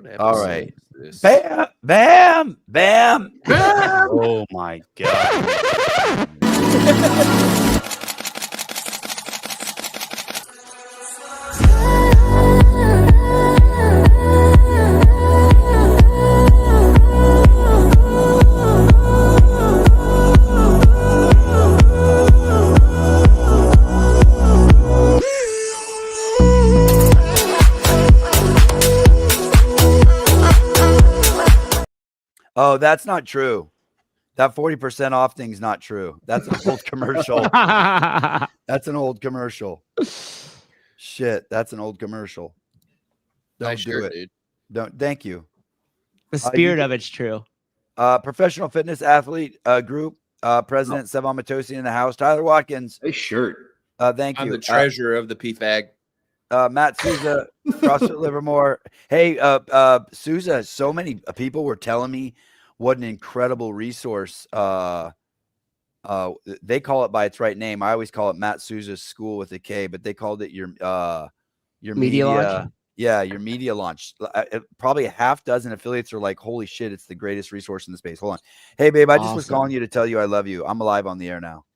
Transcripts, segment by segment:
What All right. is this? Bam, bam, bam, bam. Oh my God. Oh, that's not true. That 40% off thing's not true. That's an old commercial. That's an old commercial. Shit, that's an old commercial. Don't Nice do shirt, it. dude. Don't. Thank you. The spirit of it's true. Professional fitness athlete group president Sevan Matosi in the house. Tyler Watkins. Nice shirt. Thank you. I'm the treasurer of the PFAG. Matt Souza, CrossFit Livermore. Hey, Souza, so many people were telling me what an incredible resource. They call it by its right name. I always call it Matt Souza's School with a K, but they called it your Media launch? Yeah, your media launch. Probably a half dozen affiliates are like, holy shit, it's the greatest resource in the space. Hold on. Hey, babe, I just was calling you to tell you I love you. I'm alive on the air now.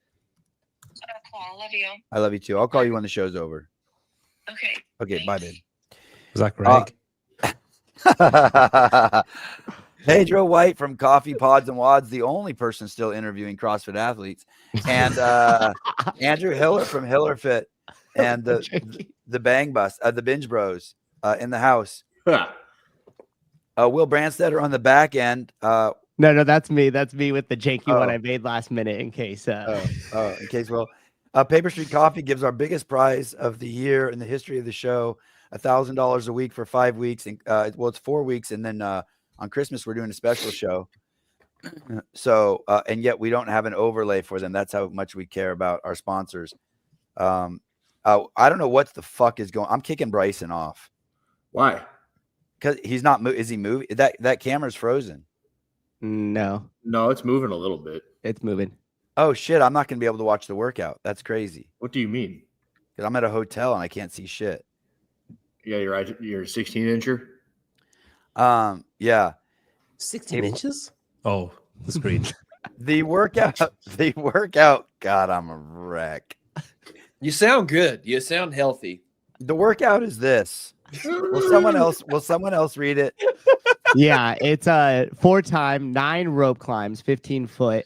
Cool. I love you. I love you too. I'll call you when the show's over. Okay. Okay, bye, babe. Was that Greg? Pedro White from Coffee Pods and Wads, the only person still interviewing CrossFit athletes, and Andrew Hiller from HillerFit, and the Bang Bus, the Binge Bros in the house. Will Brandstetter on the back end. No, that's me. That's me with the janky one I made last minute in case. In case, Will. Paper Street Coffee gives our biggest prize of the year in the history of the show, $1,000 a week for 5 weeks. And well, it's 4 weeks, and then on Christmas we're doing a special show. So, and yet we don't have an overlay for them. That's how much we care about our sponsors. I don't know what the fuck is going. I'm kicking Bryson off. Why? Because he's not. Is he moving? That camera's frozen. No, it's moving a little bit. It's moving. Oh shit! I'm not gonna be able to watch the workout. That's crazy. What do you mean? Because I'm at a hotel and I can't see shit. Yeah, you're 16-incher. Yeah. 16 inches? Oh, the screen. The workout. God, I'm a wreck. You sound good. You sound healthy. The workout is this. Will someone else read it? Yeah, it's 4-time, 9 rope climbs, 15 foot,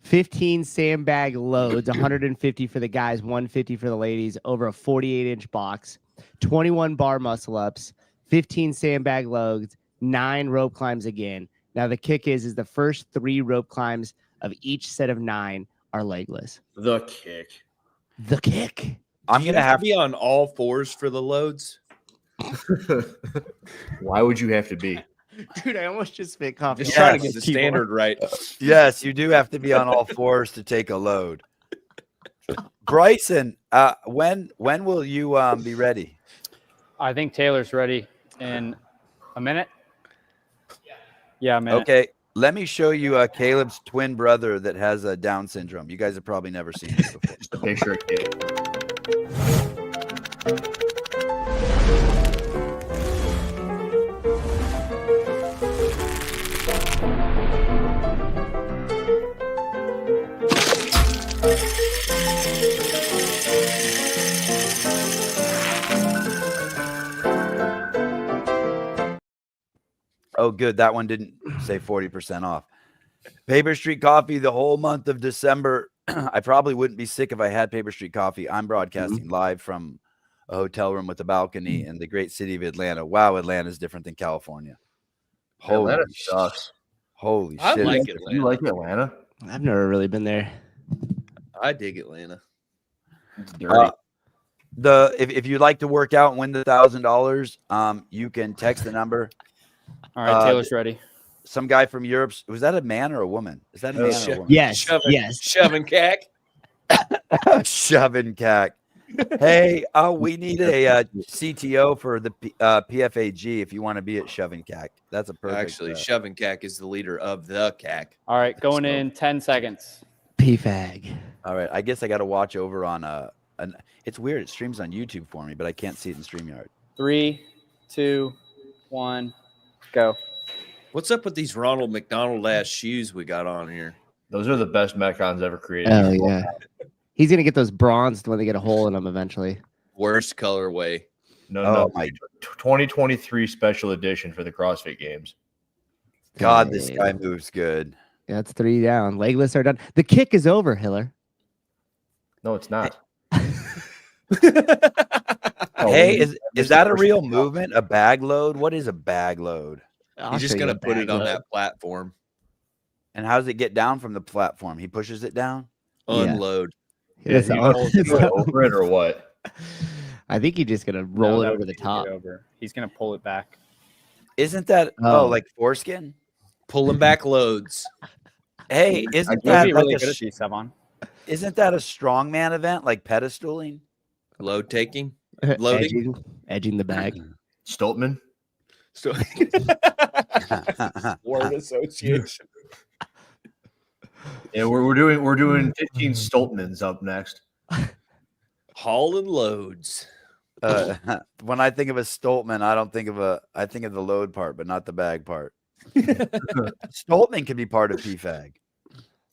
15 sandbag loads, 150 for the guys, 150 for the ladies, over a 48-inch box, 21 bar muscle ups, 15 sandbag loads, 9 rope climbs again. Now the kick is the first 3 rope climbs of each set of 9 are legless. The kick. I'm gonna have to be on all fours for the loads. Why would you have to be? Dude, I almost just spit coffee. Just trying to get the standard right. Yes, you do have to be on all fours to take a load. Bryson, when will you be ready? I think Taylor's ready in a minute. Yeah, a minute. Okay, let me show you Caleb's twin brother that has a Down syndrome. You guys have probably never seen this before. Just a picture of Caleb. Oh, good. That one didn't say 40% off. Paper Street Coffee the whole month of December. I probably wouldn't be sick if I had Paper Street Coffee. I'm broadcasting live from a hotel room with a balcony in the great city of Atlanta. Wow, Atlanta is different than California. Atlanta sucks. Holy I shit. like Atlanta. You like Atlanta? I've never really been there. I dig Atlanta. It's dirty. If you'd like to work out and win the $1,000, you can text the number. All right, Taylor's ready. Some guy from Europe. Was that a man or a woman? Is that a man or a woman? Yes. Shoving cack. Shoving cack. Hey, we need a CTO for the PFAG if you want to be at Shoving Cack. That's a perfect. Actually, Shoving Cack is the leader of the cack. All right, going in 10 seconds. PFAG. All right, I guess I got to watch over on it's weird. It streams on YouTube for me, but I can't see it in StreamYard. 3, 2, 1, go. What's up with these Ronald McDonald ass shoes we got on here? Those are the best Metcons ever created. Oh yeah. He's gonna get those bronzed when they get a hole in them eventually. Worst colorway. No, Oh no. my 2023 special edition for the CrossFit Games. God, this Hey, guy moves good. That's 3 down. Legless are done. The kick is over, Hiller. No, it's not. Hey, is that a real movement? A bag load? What is a bag load? I'll He's just show you gonna a put bag it on load. that platform. And how does it get down from the platform? He pushes it down. Yeah. Unload. Yeah, It's you on- know, it's go on- over it or what? I think he's just gonna No, roll it that over would the be top. Over. He's gonna pull it back. Isn't that Oh. like foreskin? Pulling back loads. Hey, isn't You'd that be like really a good at these, Savon. isn't that a strongman event like pedestaling? Load taking. Loading. Edging the bag. Stoltman. So word association. Yeah, we're doing 15 Stoltmans up next. Hauling loads. When I think of a Stoltman, I think of the load part, but not the bag part. Stoltman can be part of PFAG.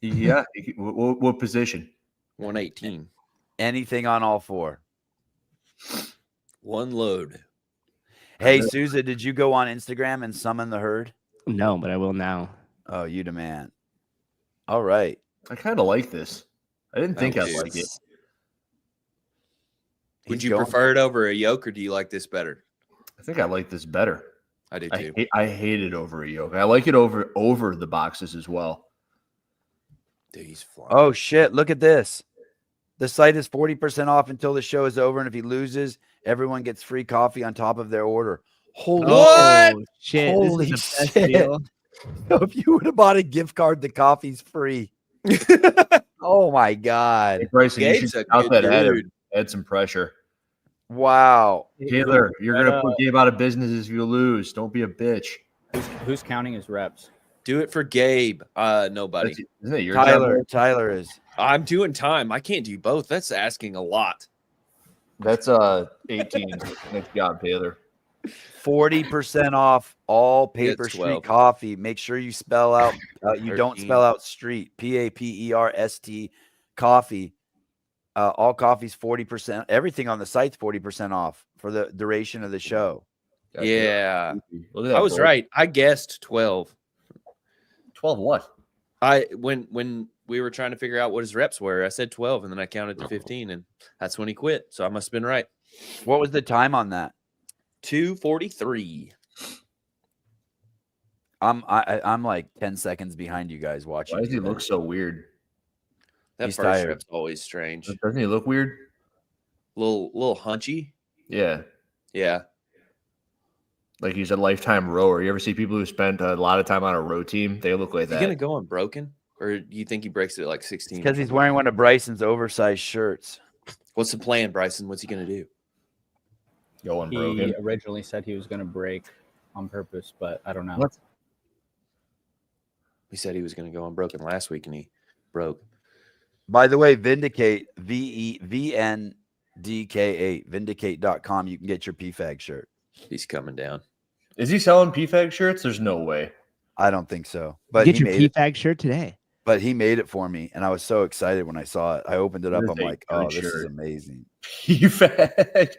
Yeah. What position? 118. Anything on all four. One load. Hey, Souza, did you go on Instagram and summon the herd? No, but I will now. Oh, you demand. All right. I kind of like this. I didn't think I'd Okay. like it. Would He's you going- prefer it over a yoke, or do you like this better? I think I like this better. I do too. I hate it over a yoke. I like it over the boxes as well. Dude, he's flying. Oh shit! Look at this. The site is 40% off until the show is over, and if he loses, everyone gets free coffee on top of their order. Holy What? Oh, shit. Holy this is the best shit. deal. If you would have bought a gift card, the coffee's free. Oh my god! Hey, Bryson, you Gabe's should a out good that dude. add some pressure. Wow. Taylor, you're gonna put Gabe out of business if you lose. Don't be a bitch. Who's counting his reps? Do it for Gabe. Nobody. Isn't it your job? Tyler is. I'm doing time. I can't do both. That's asking a lot. That's 18. Nice job, Taylor. 40% off all Yeah, Paper it's Street 12. coffee. Make sure you spell out you don't 13. spell out street. PAPERST coffee. All coffee's 40%. Everything on the site's 40% off for the duration of the show. Gotcha. Yeah. Look at that I was boy. right. I guessed 12. 12 what? When we were trying to figure out what his reps were, I said 12, and then I counted to 15, and that's when he quit. So I must have been right. What was the time on that? 2:43. I'm like 10 seconds behind you guys watching. Why does he look so weird? That He's first tired. rep's always strange. Doesn't he look weird? Little hunchy. Yeah. Yeah. Like he's a lifetime rower. You ever see people who spent a lot of time on a row team? They look like Is he that. gonna go unbroken, or do you think he breaks it at like 16? Because he's wearing one of Bryson's oversized shirts. What's the plan, Bryson? What's he gonna do? Go He unbroken. originally said he was going to break on purpose, but I don't know. What? He said he was gonna go unbroken last week, and he broke. By the way, Vindicate, VEVNDK8, vindicate.com. You can get your PFAG shirt. He's coming down. Is he selling PFAG shirts? There's no way. I don't think so. But Get he your made it. PFAG shirt today. But he made it for me, and I was so excited when I saw it. I opened it up. That is I'm a like, good oh, this is shirt. amazing. PFAG.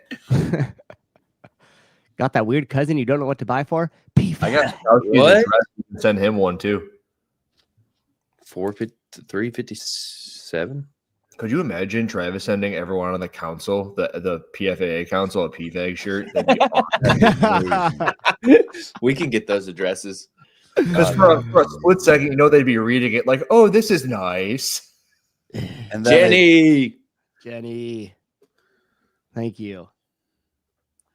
Got that weird cousin you don't know what to buy for? PFAG. I got What? send him one too. 357. Could you imagine Travis sending everyone on the council, the PFAA council, a PFAG shirt? That'd be awesome. We can get those addresses. Just for a split second, you know they'd be reading it like, "Oh, this is nice." And then they- Jenny. Jenny. Thank you.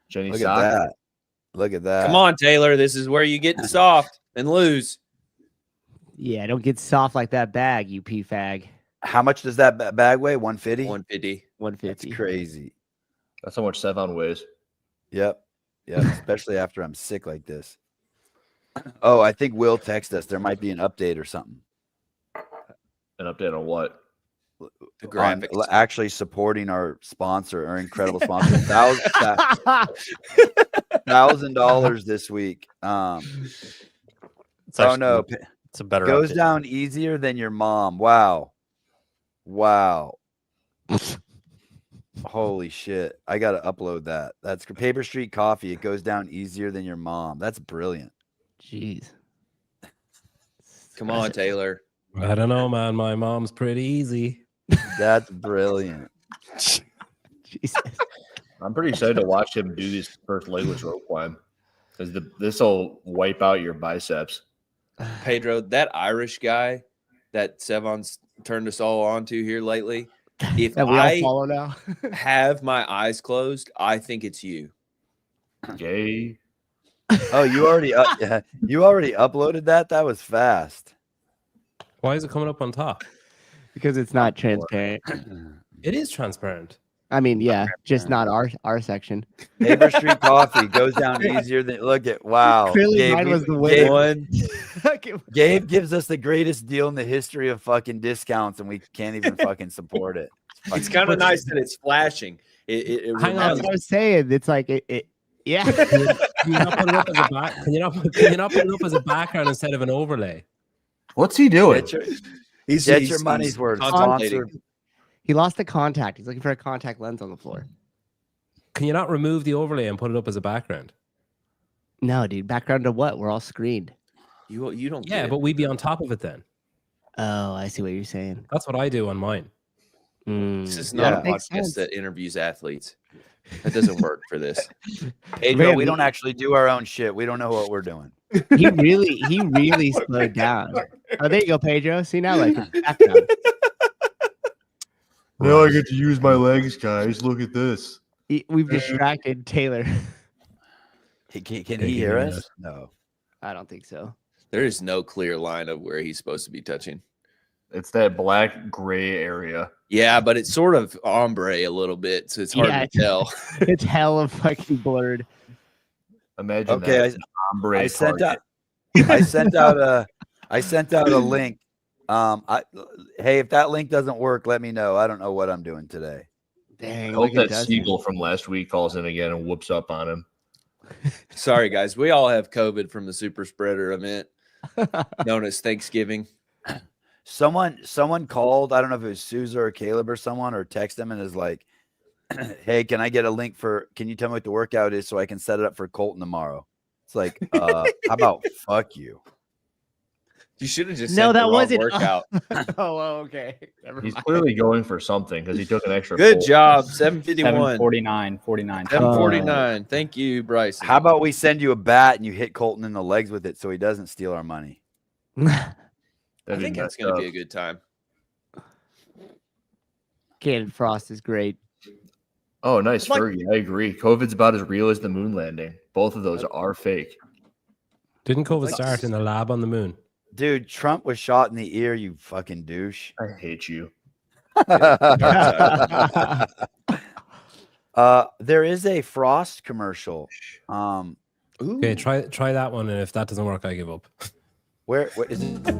Jenny look Sock. at that. Look at that. Come on, Taylor. This is where you get soft and lose. Yeah, don't get soft like that bag, you PFAG. How much does that bag weigh? 150? 150. That's 150. crazy. That's how much Sevon weighs. Yep. Yep. Especially after I'm sick like this. Oh, I think Will text us. There might be an update or something. An update on what? The On graphics. actually supporting our sponsor, our incredible sponsor. $1,000 this week. It's Oh actually, no, it's a better goes update. down easier than your mom. Wow. Holy shit. I got to upload that. That's Paper Street Coffee. It goes down easier than your mom. That's brilliant. Jeez. Come on, Taylor. I don't know, man. My mom's pretty easy. That's brilliant. Jesus. I'm pretty excited to watch him do this first legless rope climb because this will wipe out your biceps. Pedro, that Irish guy that Sevon's turned us all on to here lately. If That we all I follow now. have my eyes closed, I think it's you. Gay. Oh, you already uploaded that? That was fast. Why is it coming up on top? Because it's not transparent. It is transparent. I mean, yeah, just not our section. Paper Street Coffee goes down easier than look at wow. Clearly mine was the winner. Gabe gives us the greatest deal in the history of fucking discounts, and we can't even fucking support it. It's kind of nice that it's flashing. It Hang That's on. what I was saying. It's like yeah. Can you not put it up as a back? Can you not put it up as a background instead of an overlay? What's he doing? Get your money's worth. contemplating. Sponsored. He lost the contact. He's looking for a contact lens on the floor. Can you not remove the overlay and put it up as a background? No, dude. Background to what? We're all screened. You don't. Yeah, get it. but we'd be on top of it then. Oh, I see what you're saying. That's what I do on mine. This is not Yeah. a Makes podcast sense. that interviews athletes. That doesn't work for this. Pedro, Man, we don't actually do our own shit. We don't know what we're doing. He really slowed down. Oh, there you go, Pedro. See now, like background. Now I get to use my legs, guys. Look at this. We've distracted Taylor. Can he hear us? No. I don't think so. There is no clear line of where he's supposed to be touching. It's that black gray area. Yeah, but it's sort of ombre a little bit, so it's hard Yeah, to tell. It's hella fucking blurred. Imagine Okay, that. Ombre I sent out target. I sent out a link. Hey, if that link doesn't work, let me know. I don't know what I'm doing today. Dang, Hope look at that Dustin. seagull from last week calls in again and whoops up on him. Sorry, guys. We all have COVID from the super spreader event known as Thanksgiving. Someone called. I don't know if it was Souza or Caleb or someone, or text them and is like, "Hey, can I get a link for? Can you tell me what the workout is so I can set it up for Colton tomorrow?" It's like, how about fuck you? You should have just No, sent the that wrong wasn't workout. okay. Never He's mind. clearly going for something because he took an extra. Good pull. job. 751. 49. 749. Thank you, Bryson. How about we send you a bat and you hit Colton in the legs with it so he doesn't steal our money? I think that's going to be a good time. Cannon Frost is great. Oh, nice, Like- Fergie. I agree. COVID's about as real as the moon landing. Both of those are fake. Didn't COVID start in a lab on the moon? Dude, Trump was shot in the ear, you fucking douche. I hate you. There is a Frost commercial. Ooh. Okay, try that one, and if that doesn't work, I give up. Where is it?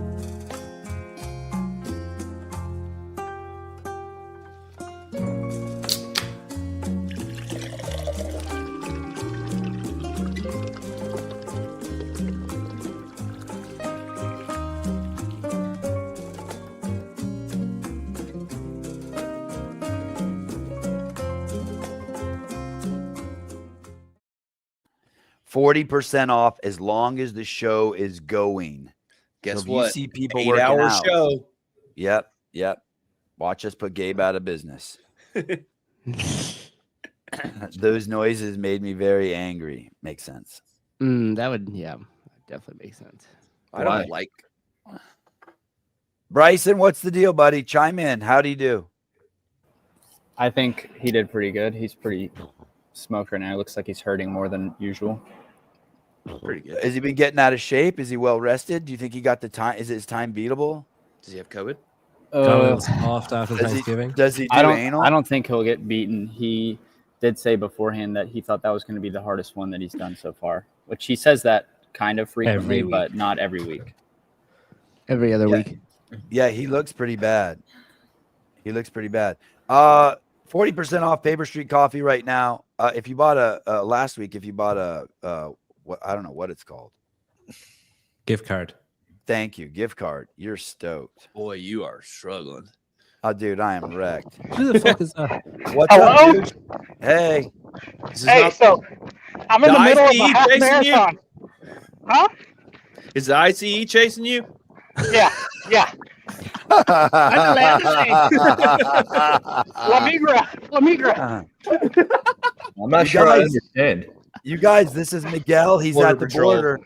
%40 off as long as the show is going. Guess if what? You see people working 8-hour out. show. Yep. Watch us put Gabe out of business. Those noises made me very angry. Makes sense. That would, definitely make sense. I Why? don't like. Bryson, what's the deal, buddy? Chime in. How'd he do? I think he did pretty good. He's pretty smoked right now. It looks like he's hurting more than usual. Pretty good. Has he been getting out of shape? Is he well rested? Do you think he got the time? Is his time beatable? Does he have COVID? Donald's off after Thanksgiving. Does he do I anal? don't think he'll get beaten. He did say beforehand that he thought that was going to be the hardest one that he's done so far, which he says that kind of frequently, Every week. but not every week. Every other week. Yeah, he looks pretty bad. 40% off Paper Street Coffee right now. if you bought a last week, if you bought a what I don't know what it's called. Gift card. Thank you, gift card. You're stoked. Boy, you are struggling. Oh, dude, I am wrecked. Who the fuck is that? What's up, Hello? dude? Hey. This is Hey, not- so I'm in the The middle of a ICE half chasing you? marathon. Huh? is the ICE chasing you? Yeah, yeah. La migra. I'm not You sure I guys- understand. You guys, this is Miguel. He's Border at the Patrol. border.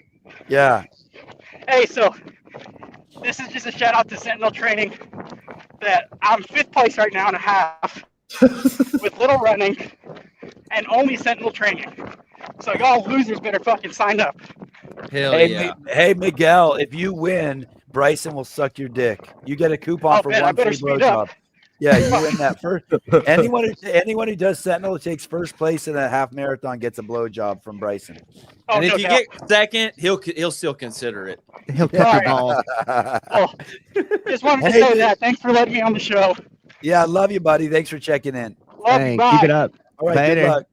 Yeah. Hey, so this is just a shout out to Sentinel Training. That I'm 5th place right now and a half with little running and only Sentinel Training. So y'all losers better fucking sign up. Hell Hey, yeah. hey, Miguel, if you win, Bryson will suck your dick. You get a coupon Oh, for man, I one free better speed up. blowjob. Yeah, you win that first. Anyone who does Sentinel takes first place in a half marathon gets a blowjob from Bryson. Oh, And if no you doubt. get second, he'll still consider it. He'll cut your Alright. balls. Oh, just wanted to Hey, say dude. that. Thanks for letting me on the show. Yeah, I love you, buddy. Thanks for checking in. Love Hey, you. Bye. keep it up. All right, Later. good luck.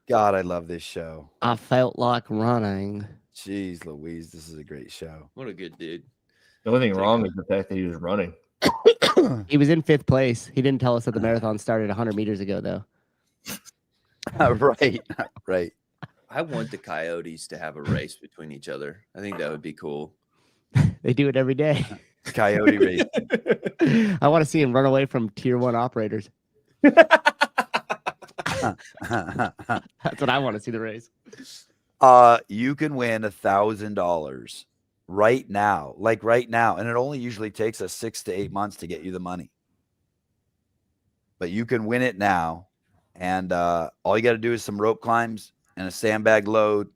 God, I love this show. I felt like running. Jeez Louise, this is a great show. What a good dude. The only thing wrong is the fact that he was running. He was in 5th place. He didn't tell us that the marathon started 100 meters ago, though. Right, right. I want the Coyotes to have a race between each other. I think that would be cool. They do it every day. Coyote race. I want to see him run away from tier 1 operators. That's what I want to see the race. You can win $1,000 right now, like right now, and it only usually takes us 6 to 8 months to get you the money. But you can win it now, and all you got to do is some rope climbs and a sandbag load,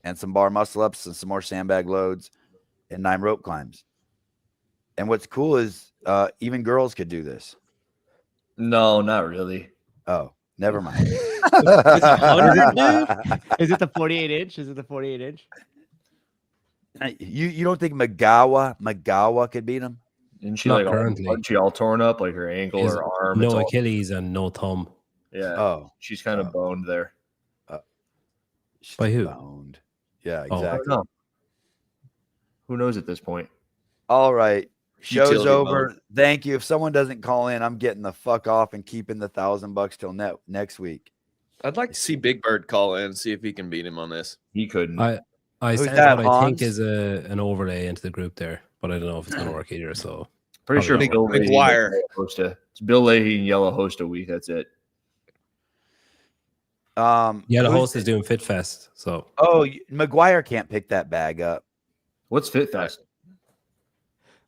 and some bar muscle ups and some more sandbag loads, and 9 rope climbs. And what's cool is even girls could do this. No, not really. Oh, never mind. Is it the 48 inch? Is it the 48 inch? You don't think Magawa could beat him? Isn't she Not like currently. Aren't she all torn up, like her ankle Is or arm? It's No all- Achilles and no thumb. yeah. Oh, She's kind of boned there. she's By who? boned. Yeah, Oh. I exactly. don't know. Who knows at this point? All right. Show's Utility over. mode. Thank you. If someone doesn't call in, I'm getting the fuck off and keeping the $1,000 till next week. I'd like to see Big Bird call in and see if he can beat him on this. He couldn't. I Who's sent that, what I think Hans? is an overlay into the group there, but I don't know if it's going to work either. So Pretty sure Probably Bill Leahy McGuire. host it's Bill Leahy and Yellow host a week. That's it. yeah, the who's- host is doing Fit Fest. So Oh, McGuire can't pick that bag up. What's Fit Fest?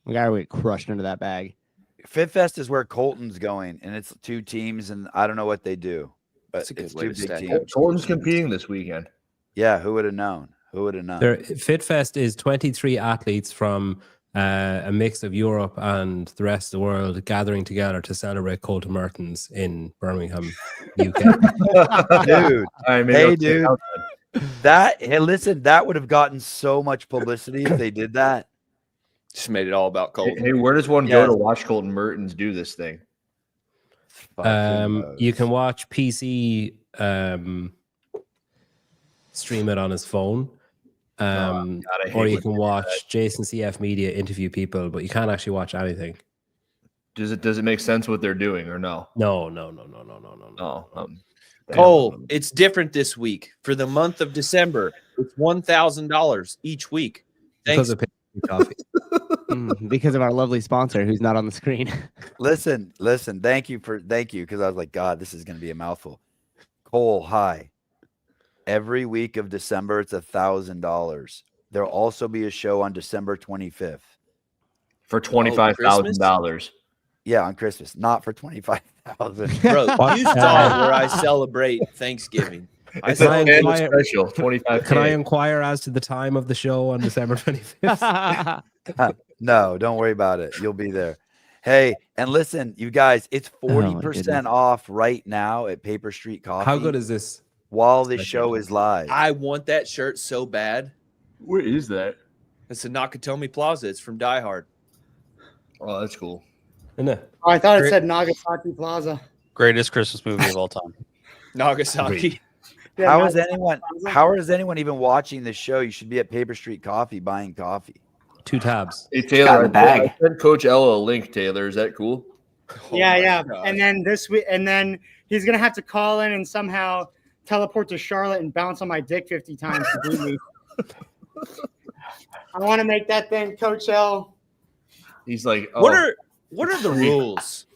We got to get crushed into that bag. FitFest is where Colton's going, and it's 2 teams, and I don't know what they do, but That's a good it's way 2 to big stack teams. up. Colton's competing this weekend. Yeah, who would have known? Who would have known? there, Fit Fest is 23 athletes from a mix of Europe and the rest of the world gathering together to celebrate Colton Mertens in Birmingham, UK. Dude, All right, maybe Hey, I'll check dude. out hey, listen, that would have gotten so much publicity if they did that. Just made it all about then. Colton. Hey, where does one Yes. go to watch Colton Mertens do this thing? Fucking You knows. can watch PC stream it on his phone. God, I hate Or you when can they do watch Jason CF Media interview people, but you can't actually watch anything. Does it make sense what they're doing or no? No. Oh, Cole, it's different this week. For the month of December, it's $1,000 each week. Because Thanks. of coffee. Because of our lovely sponsor who's not on the screen. Listen. Thank you, because I was like, God, this is going to be a mouthful. Cole, hi. Every week of December, it's $1,000. There'll also be a show on December 25th. for $25,000. Yeah, on Christmas, not for 25,000. Bro, you saw where I celebrate Thanksgiving. I It's a Can I celebrate family inquire- special. 25. Can I inquire as to the time of the show on December 25th? No, don't worry about it. You'll be there. Hey, and listen, you guys, it's Oh, my 40% goodness. off right now at Paper Street Coffee. How good is this? while this Thank show you. is live? I want that shirt so bad. Where is that? It's a Nakatomi Plaza. It's from Die Hard. Oh, that's cool. Isn't it? Oh, I thought it Great. said Nagasaki Plaza. Greatest Christmas movie of all time. Nagasaki. Yeah, How no, is anyone? How is anyone even watching this show? You should be at Paper Street Coffee buying coffee. 2 tabs. Hey got Taylor, the bag. I sent Coach Ella a link. Taylor, is that cool? Oh yeah, my yeah. God. And then this week, and then he's gonna have to call in and somehow teleport to Charlotte and bounce on my dick 50 times to beat me. I want to make that thing, Coach L. He's like, oh, What are the rules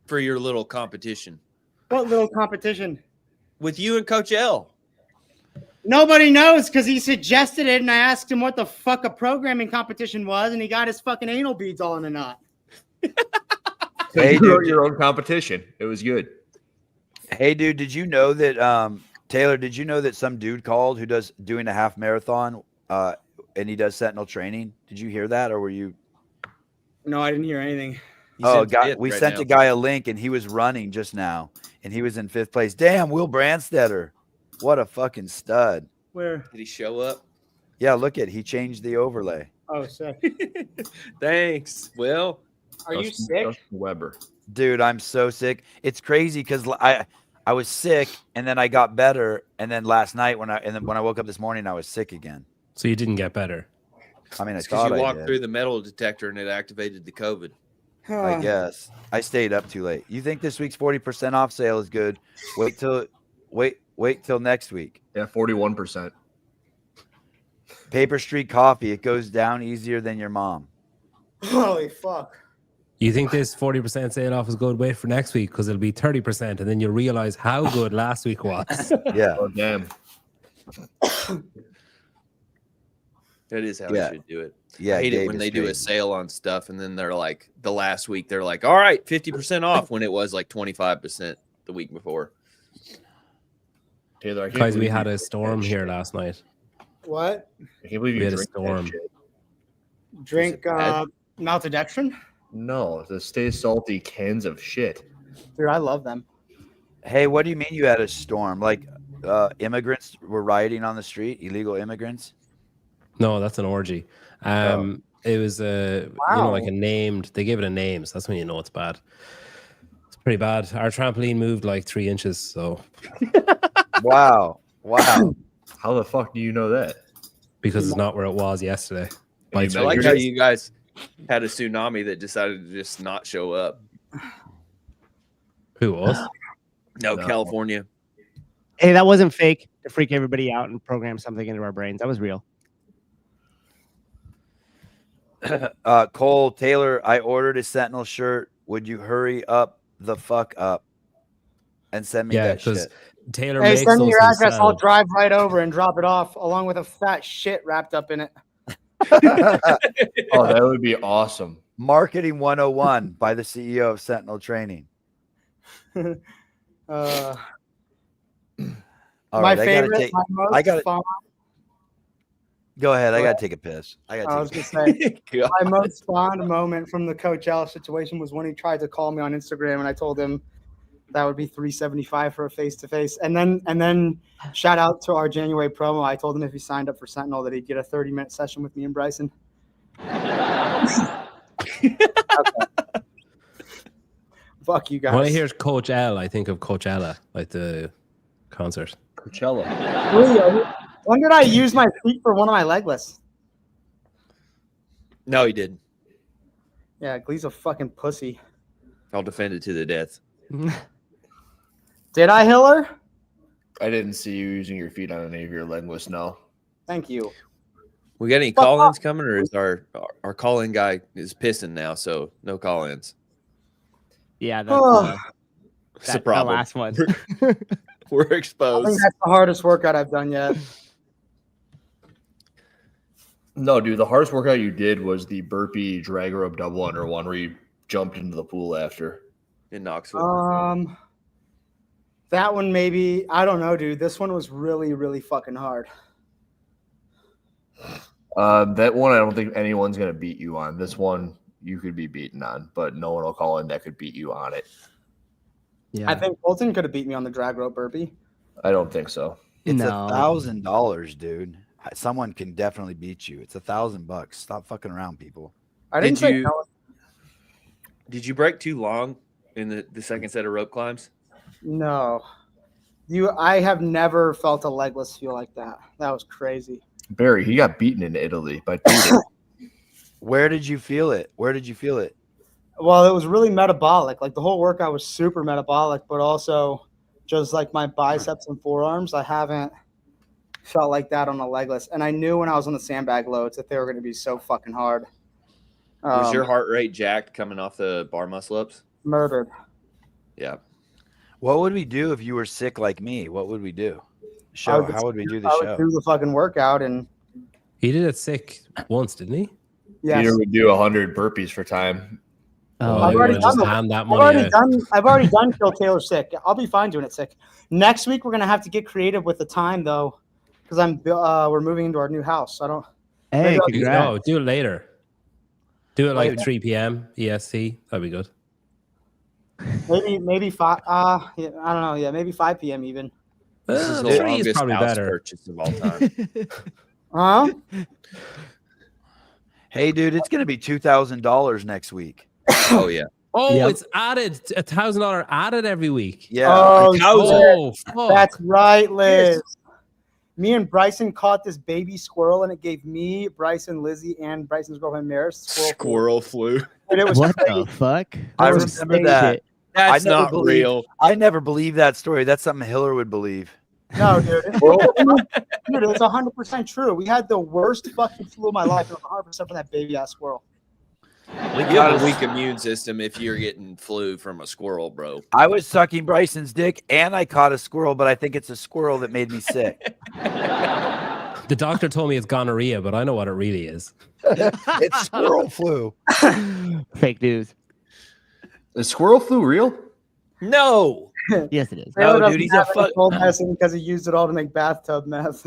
for your little competition What little competition? with you and Coach L? Nobody knows because he suggested it, and I asked him what the fuck a programming competition was, and he got his fucking anal beads all in a knot. Hey, you wrote dude. your own competition. It was good. Hey, dude, did you know that Taylor? Did you know that some dude called who doing a half marathon, and he does Sentinel training? Did you hear that, or were you? No, I didn't hear anything. He's Oh, in God, fifth we right sent now. a guy a link, and he was running just now, and he was in 5th place. Damn, Will Brandstetter, what a fucking stud! Where? Did he show up? Yeah, look at he changed the overlay. Oh, sick. Thanks. Well, Are you Dustin- sick? Dustin Weber. Dude, I'm so sick. It's crazy because I was sick, and then I got better, and then last night when I woke up this morning, I was sick again. So you didn't get better. I mean, I it's because thought you I walked did. through the metal detector and it activated the COVID. I guess I stayed up too late. You think this week's 40% off sale is good? Wait till next week. Yeah, 41%. Paper Street Coffee. It goes down easier than your mom. Holy fuck. You think this 40% sale off is good? Wait for next week because it'll be 30%, and then you'll realize how good last week was. Yeah. Oh, damn. That is how Yeah. we should do it. Yeah. I hate it Gabe when is they do a crazy. sale on stuff and then they're like, the last week, they're like, all right, 50% off when it was like 25% the week before. Taylor, I can't Guys, we believe had you a drink storm that here shit. last night. What? I can't believe We you had a drink that storm. shit. Drink bad? maltodextrin? No, the Stay Salty cans of shit. Dude, I love them. Hey, what do you mean you had a storm? Like immigrants were rioting on the street? Illegal immigrants? No, that's an orgy. It was like a named. They gave it a name, so that's when you know it's bad. It's pretty bad. Our trampoline moved like 3 inches, so Wow. Wow. How the fuck do you know that? because it's not where it was yesterday. Are you I like measured how it? you guys had a tsunami that decided to just not show up. Who was? No, No. California. Hey, that wasn't fake to freak everybody out and program something into our brains. That was real. Cole Taylor, I ordered a Sentinel shirt. Would you hurry up the fuck up and send me Yeah, that because shit? Taylor Hey, makes send me those your address. I'll himself. drive right over and drop it off along with a fat shit wrapped up in it. Oh, that would be awesome. Marketing 101 by the CEO of Sentinel Training. Uh, All my right, I favorite, gotta take. my most I gotta- fond, Go ahead. I Go gotta take a piss. I was gonna say God. my most fond moment from the Coach L situation was when he tried to call me on Instagram and I told him that would be $375 for a face-to-face. And then shout out to our January promo. I told him if he signed up for Sentinel that he'd get a 30-minute session with me and Bryson. Fuck you guys. When I hear Coach L, I think of Coachella, like the concert. Coachella. Really? When did I use my feet for one of my legless? No, he didn't. Yeah, Glee's a fucking pussy. I'll defend it to the death. Did I, Hiller? I didn't see you using your feet on any of your legless. No. Thank you. We got any call-ins coming, or is our call-in guy is pissing now? So no call-ins. Yeah, Oh. that's It's a that problem. last one. We're I think exposed. that's the hardest workout I've done yet. No, dude, the hardest workout you did was the burpee drag rope double under one where you jumped into the pool after. In Knoxville. That one maybe, I don't know, dude. This one was really, really fucking hard. That one, I don't think anyone's going to beat you on. This one, you could be beaten on, but no one will call in that could beat you on it. Yeah. I think Bolton could have beat me on the drag rope burpee. I don't think so. It's No. $1,000, dude. Someone can definitely beat you. It's $1,000. Stop fucking around, people. I didn't Did say you- no. Did you break too long in the second set of rope climbs? No. I have never felt a legless feel like that. That was crazy. Barry, he got beaten in Italy by Peter. Where did you feel it? Well, it was really metabolic. Like the whole workout was super metabolic, but also just like my biceps and forearms, I haven't felt like that on a legless. And I knew when I was on the sandbag loads that they were going to be so fucking hard. Was your heart rate jacked coming off the bar muscle ups? Murdered. Yeah. What would we do if you were sick like me? What would we do? How would we do the I show? would do the fucking workout and He did it sick once, didn't he? yes. Peter would do 100 burpees for time. Oh, I've you already want to just done it. hand that I've money already out. I've already done Kill Taylor sick. I'll be fine doing it sick. Next week we're gonna have to get creative with the time though, because we're moving into our new house. So I don't. Hey, Maybe congrats. No, do it later. Do it like 3 p.m. EST. That'd be good. Maybe 5. Yeah, I don't know. Yeah, maybe 5 p.m. even. This is the 3 is longest probably house better. purchase of all time. Huh? Hey, dude, it's gonna be $2,000 next week. Oh yeah. Oh, Yep. it's added $1,000 added every week. Yeah. Oh, Oh, fuck. that's right, Liz. Me and Bryson caught this baby squirrel, and it gave me, Bryson, Lizzie, and Bryson's girlfriend Maris Squirrel flu. And it was What crazy. the fuck? I That was remember some that. shit. That's never not believed- real. I never believed that story. That's something Hiller would believe. No, dude. Dude, it's 100% true. We had the worst fucking flu of my life. It was 100% from that baby ass squirrel. You have a weak immune system if you're getting flu from a squirrel, bro. I was sucking Bryson's dick and I caught a squirrel, but I think it's a squirrel that made me sick. The doctor told me it's gonorrhea, but I know what it really is. It's squirrel flu. Fake news. Is squirrel flu real? No. Yes, it is. No, Taylor dude, he's doesn't a have any cold medicine because he used it all to make bathtub meth.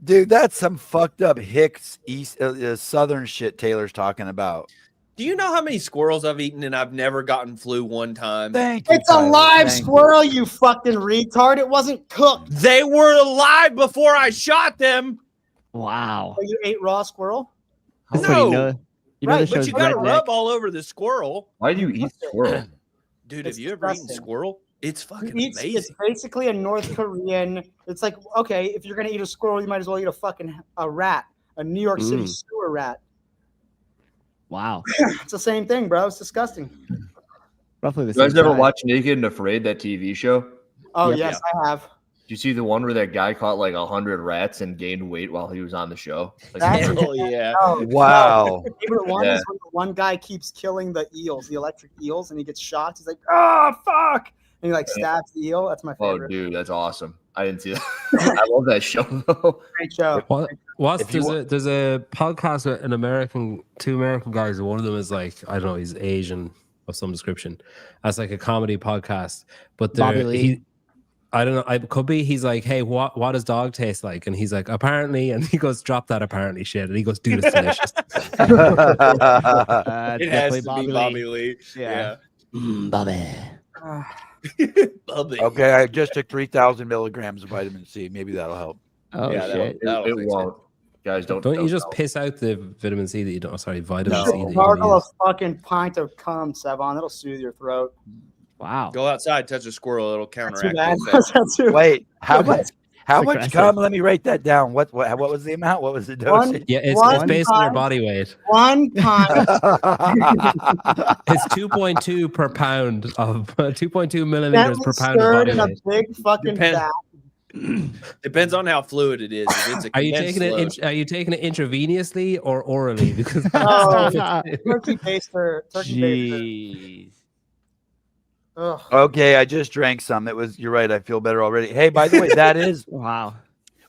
Dude, that's some fucked up Hicks East Southern shit Taylor's talking about. Do you know how many squirrels I've eaten and I've never gotten flu one time? Thank you. It's a Tyler. live Thank you. squirrel, you fucking retard. It wasn't cooked. They were alive before I shot them. Wow. So you ate raw squirrel? So No. you know Right, the but show's But you gotta Redneck? rub all over the squirrel. Why do you eat squirrel? Dude, It's have you ever eaten disgusting. squirrel? It's fucking It's amazing. basically a North Korean. It's like, okay, if you're gonna eat a squirrel, you might as well eat a rat, a New York City Mm. sewer rat. Wow. It's the same thing, bro. It's disgusting. Roughly the You same. guys never size. watch Naked and Afraid, that TV show? Oh Yep. yes, I have. Did you see the one where that guy caught like 100 rats and gained weight while he was on the show? Like, That's- Hell yeah. Oh, Wow. My favorite one Yeah. is when the one guy keeps killing the eels, the electric eels, and he gets shocked. He's like, "Oh fuck!" And he like stabs the eel. That's my oh, favorite. dude, that's awesome. I didn't see that. I love that show, though. Great show. What? There's a podcast with two American guys. One of them is like, I don't know, he's Asian of some description. That's like a comedy podcast. But Bobby Lee. I don't know. It could be he's like, hey, what does dog taste like? And he's like, apparently, and he goes, drop that apparently shit. And he goes, dude, it's delicious. It Definitely has to Bobby be Lee. Bobby Lee. Yeah. Yeah. Bobby. Bobby. Okay, I just took 3,000 milligrams of vitamin C. Maybe that'll help. Oh Yeah, that'll- shit. that'll It fix won't. Guys, don't Don't you just know. piss out the vitamin C that you don't? Sorry, vitamin No. C that you Gargle don't a use? fucking pint of cum, Savon. That'll soothe your throat. Wow. Go outside, touch a squirrel, it'll Not too counteract bad. the effect. That's too- Wait, how much? How much aggressive. cum? Let me write that down. What was the amount? What was the One- dosage? Yeah, it's One based on your time- body weight. One pint. It's 2.2 per pound of 2.2 millimeters per pound of stirred body in a weight. big fucking Depend- vat. Depends on how fluid it is. If it's a Are you condensed taking it? load- Are you taking it intravenously or orally? Because Oh, that's turkey baster. Turkey baster. Jeez. Ugh. Okay, I just drank some. You're right. I feel better already. Hey, by the way, that is Wow.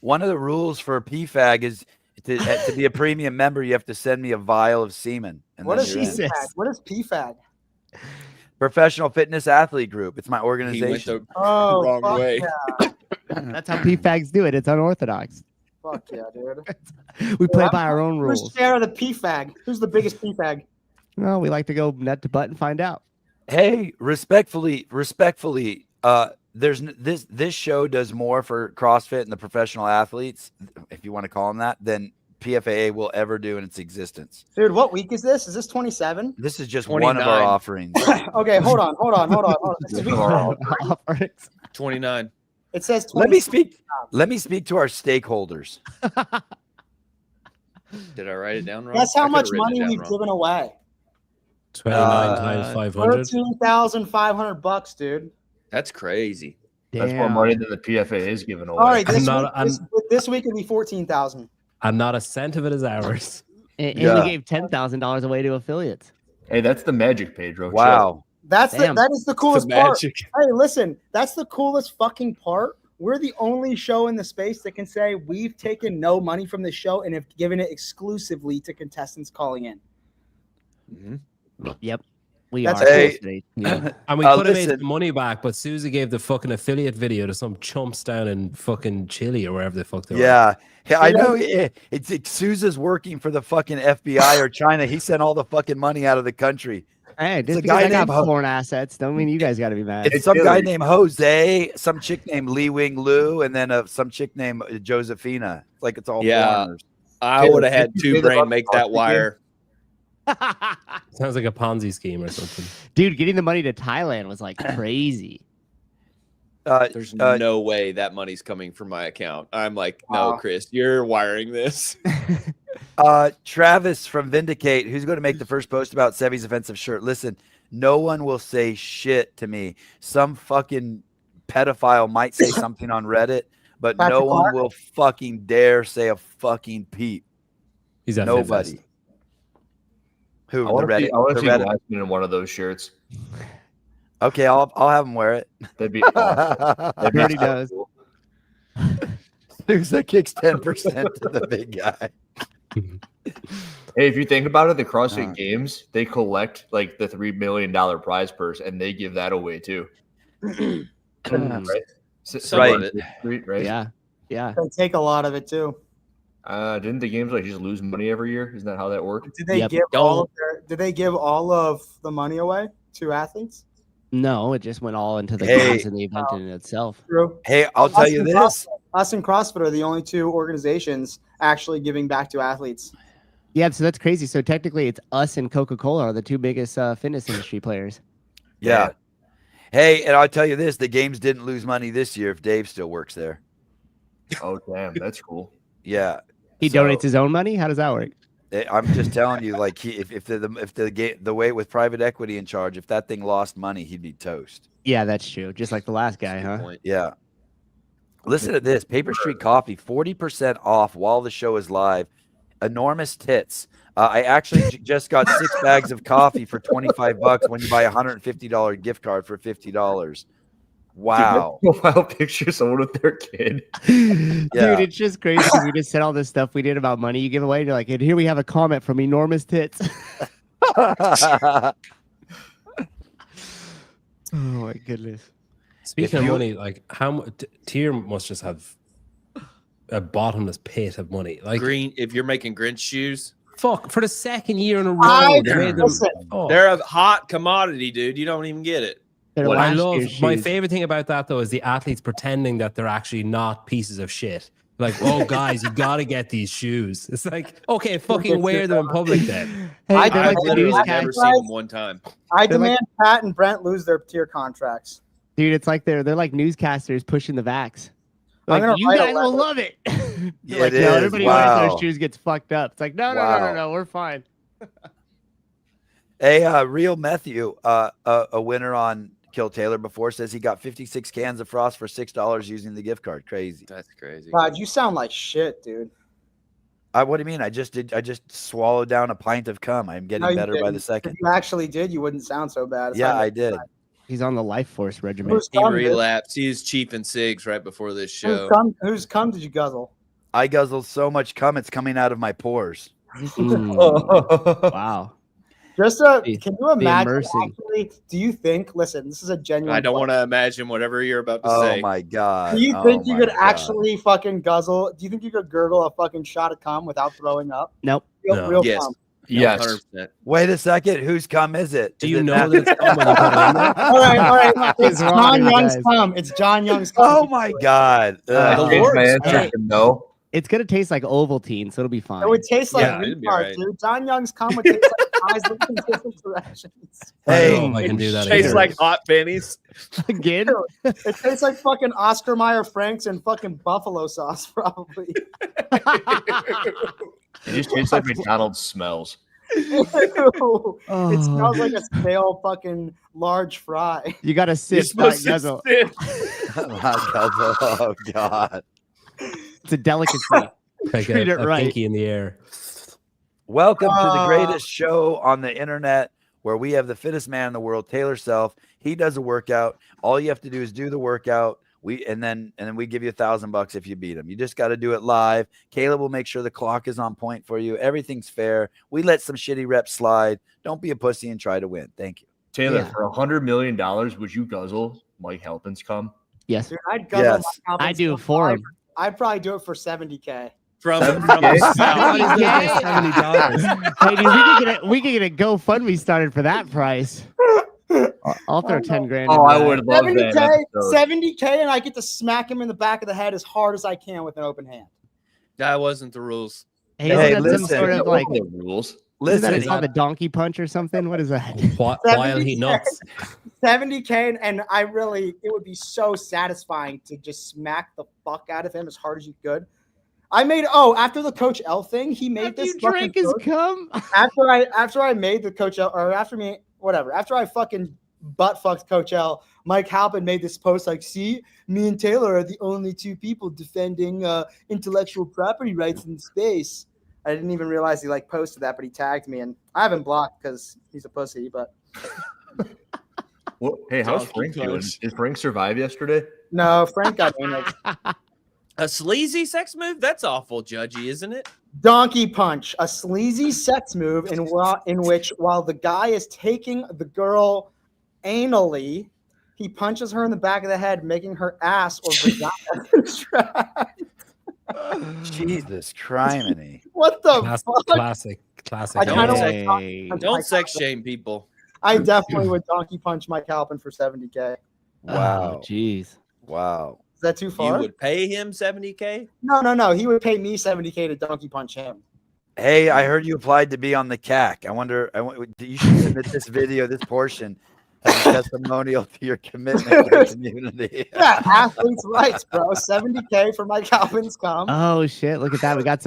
one of the rules for PFAG is to be a premium member, you have to send me a vial of semen. And What then is you're in. Jesus. PFAG? What is PFAG? Professional Fitness Athlete Group. It's my He went organization. the Oh, wrong fuck way. Yeah. That's how PFAGs do it. It's unorthodox. Fuck yeah, dude. We play by our own Who's rules. share of the PFAG? Who's the biggest PFAG? No, we like to go nut to butt and find out. Hey, respectfully, this show does more for CrossFit and the professional athletes, if you want to call them that, than PFAA will ever do in its existence. Dude, what week is this? Is this 27? This is just one of our 29. offerings. Okay, hold on. This is week Offerings. 29. It says 20. Let me speak to our stakeholders. Did I write it down wrong? Guess I how could've much written it money down we've wrong. given away? 29 times 500. $13,500, dude. That's crazy. That's more money than the PFA is giving away. All right, this I'm week, not- this week it'll be 14,000. And not a cent of it is ours. And Yeah. we gave $10,000 away to affiliates. Hey, that's the magic, Pedro. Wow. That is the coolest part. magic. Hey, listen, that's the coolest fucking part. We're the only show in the space that can say we've taken no money from the show and have given it exclusively to contestants calling in. Yep. We That's are. Hey. Today. Yeah. And we could have made listen. the money back, but Susie gave the fucking affiliate video to some chumps down in fucking Chile or wherever the fuck they were. Yeah. I know it's Sousa's working for the fucking FBI or China. He sent all the fucking money out of the country. Hey, It's a just guy because I got named foreign assets, don't mean you guys got to be mad. It's some guy named Jose, some chick named Li Wing Lu, and then some chick named Josephina. It's like it's all foreigners. I would have had Did you say two brain about make the that CrossFit wire. Sounds like a Ponzi scheme or something. Dude, getting the money to Thailand was like crazy. There's no way that money's coming from my account. I'm like, no, Wow. Chris, you're wiring this. Travis from Vindicate, who's going to make the first post about Sevy's offensive shirt. Listen, no one will say shit to me. Some fucking pedophile might say something on Reddit, but Patrick no one Clark? will fucking dare say a fucking peep. He's at Nobody. FitFest. Who? I want The to see, Reddit? I want The to see Reddit? Glassman in one of those shirts. Okay, I'll have him wear it. That'd be awesome. That'd be Already so does. cool. Sousa kicks 10% to the big guy. Hey, if you think about it, the CrossFit Games, they collect like the $3 million prize purse and they give that away too. Right? Some of it. Right? Yeah. Yeah. They take a lot of it too. Didn't the games like just lose money every year? Isn't that how that worked? Did they Yep. give did they give all of the money away to athletes? No, it just went all into the Hey. cost of the event in itself. True. Hey, I'll tell you this. Us and CrossFit are the only two organizations actually giving back to athletes. Yeah, so that's crazy. So technically, it's us and Coca-Cola are the two biggest fitness industry players. Yeah. Hey, and I'll tell you this. The games didn't lose money this year if Dave still works there. Oh, damn. That's cool. Yeah. He So- donates his own money. How does that work? I'm just telling you, like if the way with private equity in charge, if that thing lost money, he'd be toast. Yeah, that's true. Just like the last guy, huh? Point. Yeah. Listen to this: Paper Street Coffee, 40% off while the show is live. Enormous tits. I actually just got 6 bags of coffee for $25 when you buy a $150 gift card for $50. Wow. Profile picture someone with their kid. Dude, Yeah. it's just crazy. 'Cause we just said all this stuff we did about money you give away. You're like, and here we have a comment from Enormous Tits. Oh my goodness. Speaking If of you- money, like how much Tier must just have a bottomless pit of money. Like Green, if you're making Grinch shoes, fuck for the second year in a row. I- they made them, listen, oh. they're a hot commodity, dude. You don't even get it. They're What I last love, year's my shoes. favorite thing about that though is the athletes pretending that they're actually not pieces of shit. Like, oh guys, you gotta get these shoes. It's like, okay, fucking wear them in public then. Hey, I- they're I've like the literally newscast. never seen them one time. I They're like- demand Pat and Brent lose their tier contracts. Dude, it's like they're like newscasters pushing the vax. I'm Like, gonna you write a guys will letter. love it. Yeah, Like, it no, is. everybody who wears Wow. their shoes gets fucked up. It's like, no, Wow. we're fine. Hey, Real Matthew, a winner on Kill Taylor before, says he got 56 cans of Frost for $6 using the gift card. Crazy. That's crazy. God, you sound like shit, dude. What do you mean? I just swallowed down a pint of cum. I'm getting No, you better by didn't. the If second. you actually did, you wouldn't sound so bad. It's Yeah, not I like- did. He's on the Life Force regimen. Who's He cum, dude? relapsed. He was Chief and Sigs right before this show. Whose cum did you guzzle? I guzzle so much cum, it's coming out of my pores. Mm, wow. Just Be- can you imagine? immersing. Actually, do you think? Listen, this is a genuine. I don't want question. to imagine whatever you're about to Oh say. my god. Do you Oh think you my could God. actually fucking guzzle? Do you think you could gurgle a fucking shot of cum without throwing up? Nope. No. Real Yes. cum. Yes. 100%. Wait a second. Whose cum is it? Do Is you it know Matthew? that it's cum when you put it in there? All right. What It's is wrong John with you Young's guys? cum. It's John Young's cum. Oh my god. The I Lord. changed my answer Hey. to no. It's gonna taste like Ovaltine, so it'll be fine. It would taste like Yeah, it'd be retard, right. dude. John Young's cum would taste like eyes look in different directions. I don't know Hey, if I can do that Tastes again. like hot pennies. Again? It tastes like fucking Oscar Mayer Franks and fucking buffalo sauce, probably. It just tastes like McDonald's smells. Ew. Oh. It smells like a stale fucking large fry. You got to You're sit, not supposed to guzzle. sit. oh God. It's a delicacy. Like Treat it a right. pinky in the air. Welcome to the greatest show on the internet, where we have the fittest man in the world, Taylor Self. He does a workout. All you have to do is do the workout. And then we give you $1,000 if you beat him. You just got to do it live. Caleb will make sure the clock is on point for you. Everything's fair. We let some shitty reps slide. Don't be a pussy and try to win. Thank you. Taylor, Yeah. for $100 million, would you guzzle Mike Halpin's cum? Yes. Dude, I'd guzzle Yes. my I confidence do it so for hard. him. I'd probably do it for $70K. From $70. Hey, dude, we could get a GoFundMe started for that price. I'll throw 10 grand. Oh, into I that. would love that. 70K, episode. 70K, and I get to smack him in the back of the head as hard as I can with an open hand. That wasn't the rules. Hey, Hey, isn't that some listen. sort of like, the rules. isn't Listen, that called the donkey punch or something? What is that? While he nuts. 70K, and I really, it would be so satisfying to just smack the fuck out of him as hard as you could. I made after the Coach L thing, he made After this you drank his fucking cum? after I made the Coach L, or after I fucking butt fucked Coach L, Mike Halpin made this post like, see, me and Taylor are the only two people defending intellectual property rights in space. I didn't even realize he like posted that, but he tagged me, and I haven't blocked because he's a pussy. But Well, hey, how's Donkey Frank doing? punch. Did Frank survive yesterday? no, Frank got in A sleazy sex move? That's awful judgy, isn't it? donkey punch, a sleazy sex move in which while the guy is taking the girl anally, he punches her in the back of the head, making her ass or vagina contract. Jesus criminy. What the fuck? Classic. I kinda like Hey. Don't sex shame people. I definitely would donkey punch Mike Halpin for $70K. Wow. Oh, jeez. Wow. Is that too You far? would pay him $70K? No. He would pay me $70K to donkey punch him. Hey, I heard you applied to be on the CAC. You should submit this video, this portion, as a testimonial to your commitment to the community. Yeah, athletes' rights, bro. $70K for Mike Halpin's cum. Oh shit! Look at that. We got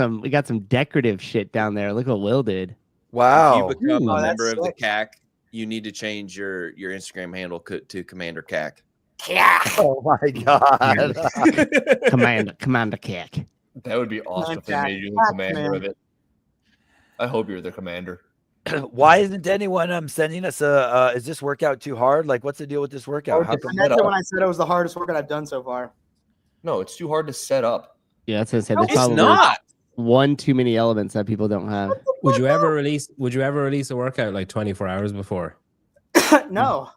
some decorative shit down there. Look what Will did. Wow. If you become Ooh. a Oh, member that's of the sick. CAC, you need to change your Instagram handle to Commander CAC. Oh my God. Commander kick. That would be awesome if they made you the Jack, commander man. of it. I hope you're the commander. Why isn't anyone sending us is this workout too hard? Like, what's the deal with this workout? How I come meant it when I said it was the hardest workout I've done so far. No, it's too hard to set up. Yeah, that's what I said. There's It's probably not. one too many elements that people don't have. Would you ever release a workout like 24 hours before? No.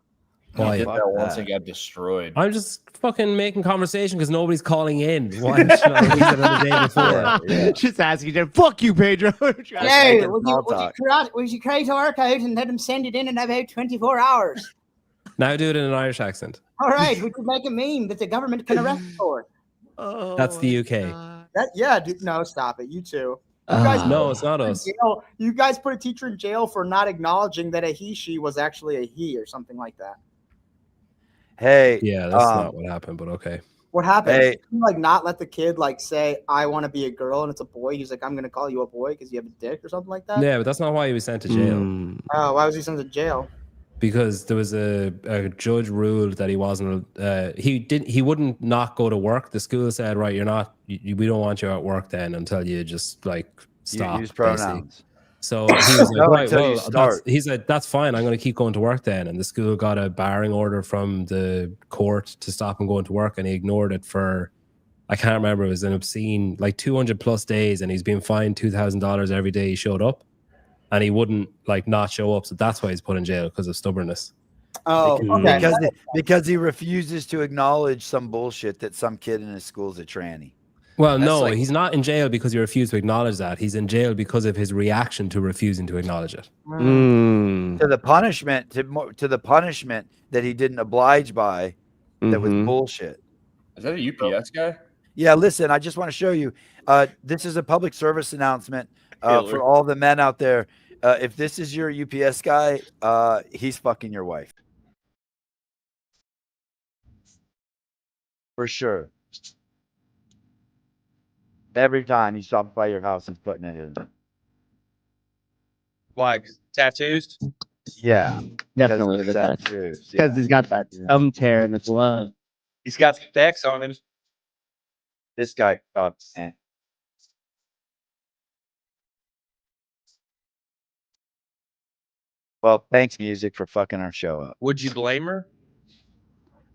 I Why? did fuck that once that. and got destroyed. I'm just fucking making conversation because nobody's calling in. Why should I release it on the day before? Yeah. Just asking you, fuck you, Pedro. Hey, making small talk. would you create a workout and let them send it in about 24 hours? Now do it in an Irish accent. All right, we could make a meme that the government can arrest for. Oh, That's the UK. Dude, no, stop it. You too. No, it's not us. You guys put a teacher in jail for not acknowledging that a he/she was actually a he or something like that. Hey. Yeah, that's not what happened, but okay. What happened? Hey. Did you, like, not let the kid like say, "I want to be a girl," and it's a boy. He's like, "I'm gonna call you a boy because you have a dick" or something like that. Yeah, but that's not why he was sent to jail. Mm. Oh, why was he sent to jail? Because there was a judge ruled that he wasn't he wouldn't not go to work. The school said, right, we don't want you at work then until you just like stop. Use basically. pronouns. So he was like, No, right, until you well, start. he said, that's fine. I'm going to keep going to work then. And the school got a barring order from the court to stop him going to work, and he ignored it for, I can't remember, it was an obscene, like 200 plus days, and he's been fined $2,000 every day he showed up, and he wouldn't like not show up. So that's why he's put in jail, because of stubbornness. Oh, okay. Because he refuses to acknowledge some bullshit that some kid in his school's a tranny. Well, That's no, like- he's not in jail because he refused to acknowledge that. He's in jail because of his reaction to refusing to acknowledge it. Mm. To the punishment that he didn't oblige by, that was Mhm. bullshit. Is that a UPS guy? Yeah, listen, I just want to show you. This is a public service announcement Killer. for all the men out there. if this is your UPS guy, he's fucking your wife. For sure. Every time he stops by your house, he's putting it in. Why? 'Cause tattoos? Yeah. Definitely Because the that. tattoos. Because Yeah. he's got that thumb tear in his glove. He's got specs on him. This guy. Well, thanks, music, for fucking our show up. Would you blame her?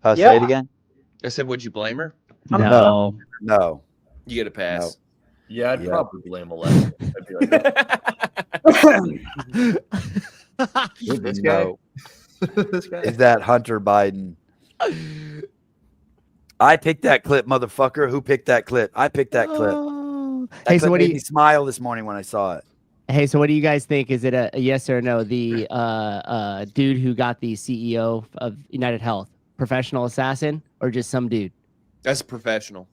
Say it again? I said, would you blame her? No. No. You get a pass. Yeah, I'd Yeah. probably blame Alexa. I'd be like, this guy? No. This guy? Is that Hunter Biden? I picked that clip, motherfucker. Who picked that clip? I picked that clip. Oh. That Hey, clip so what do made you? me smile this morning when I saw it. Hey, so what do you guys think? Is it a yes or a no? The dude who got the CEO of United Health, professional assassin, or just some dude? That's professional.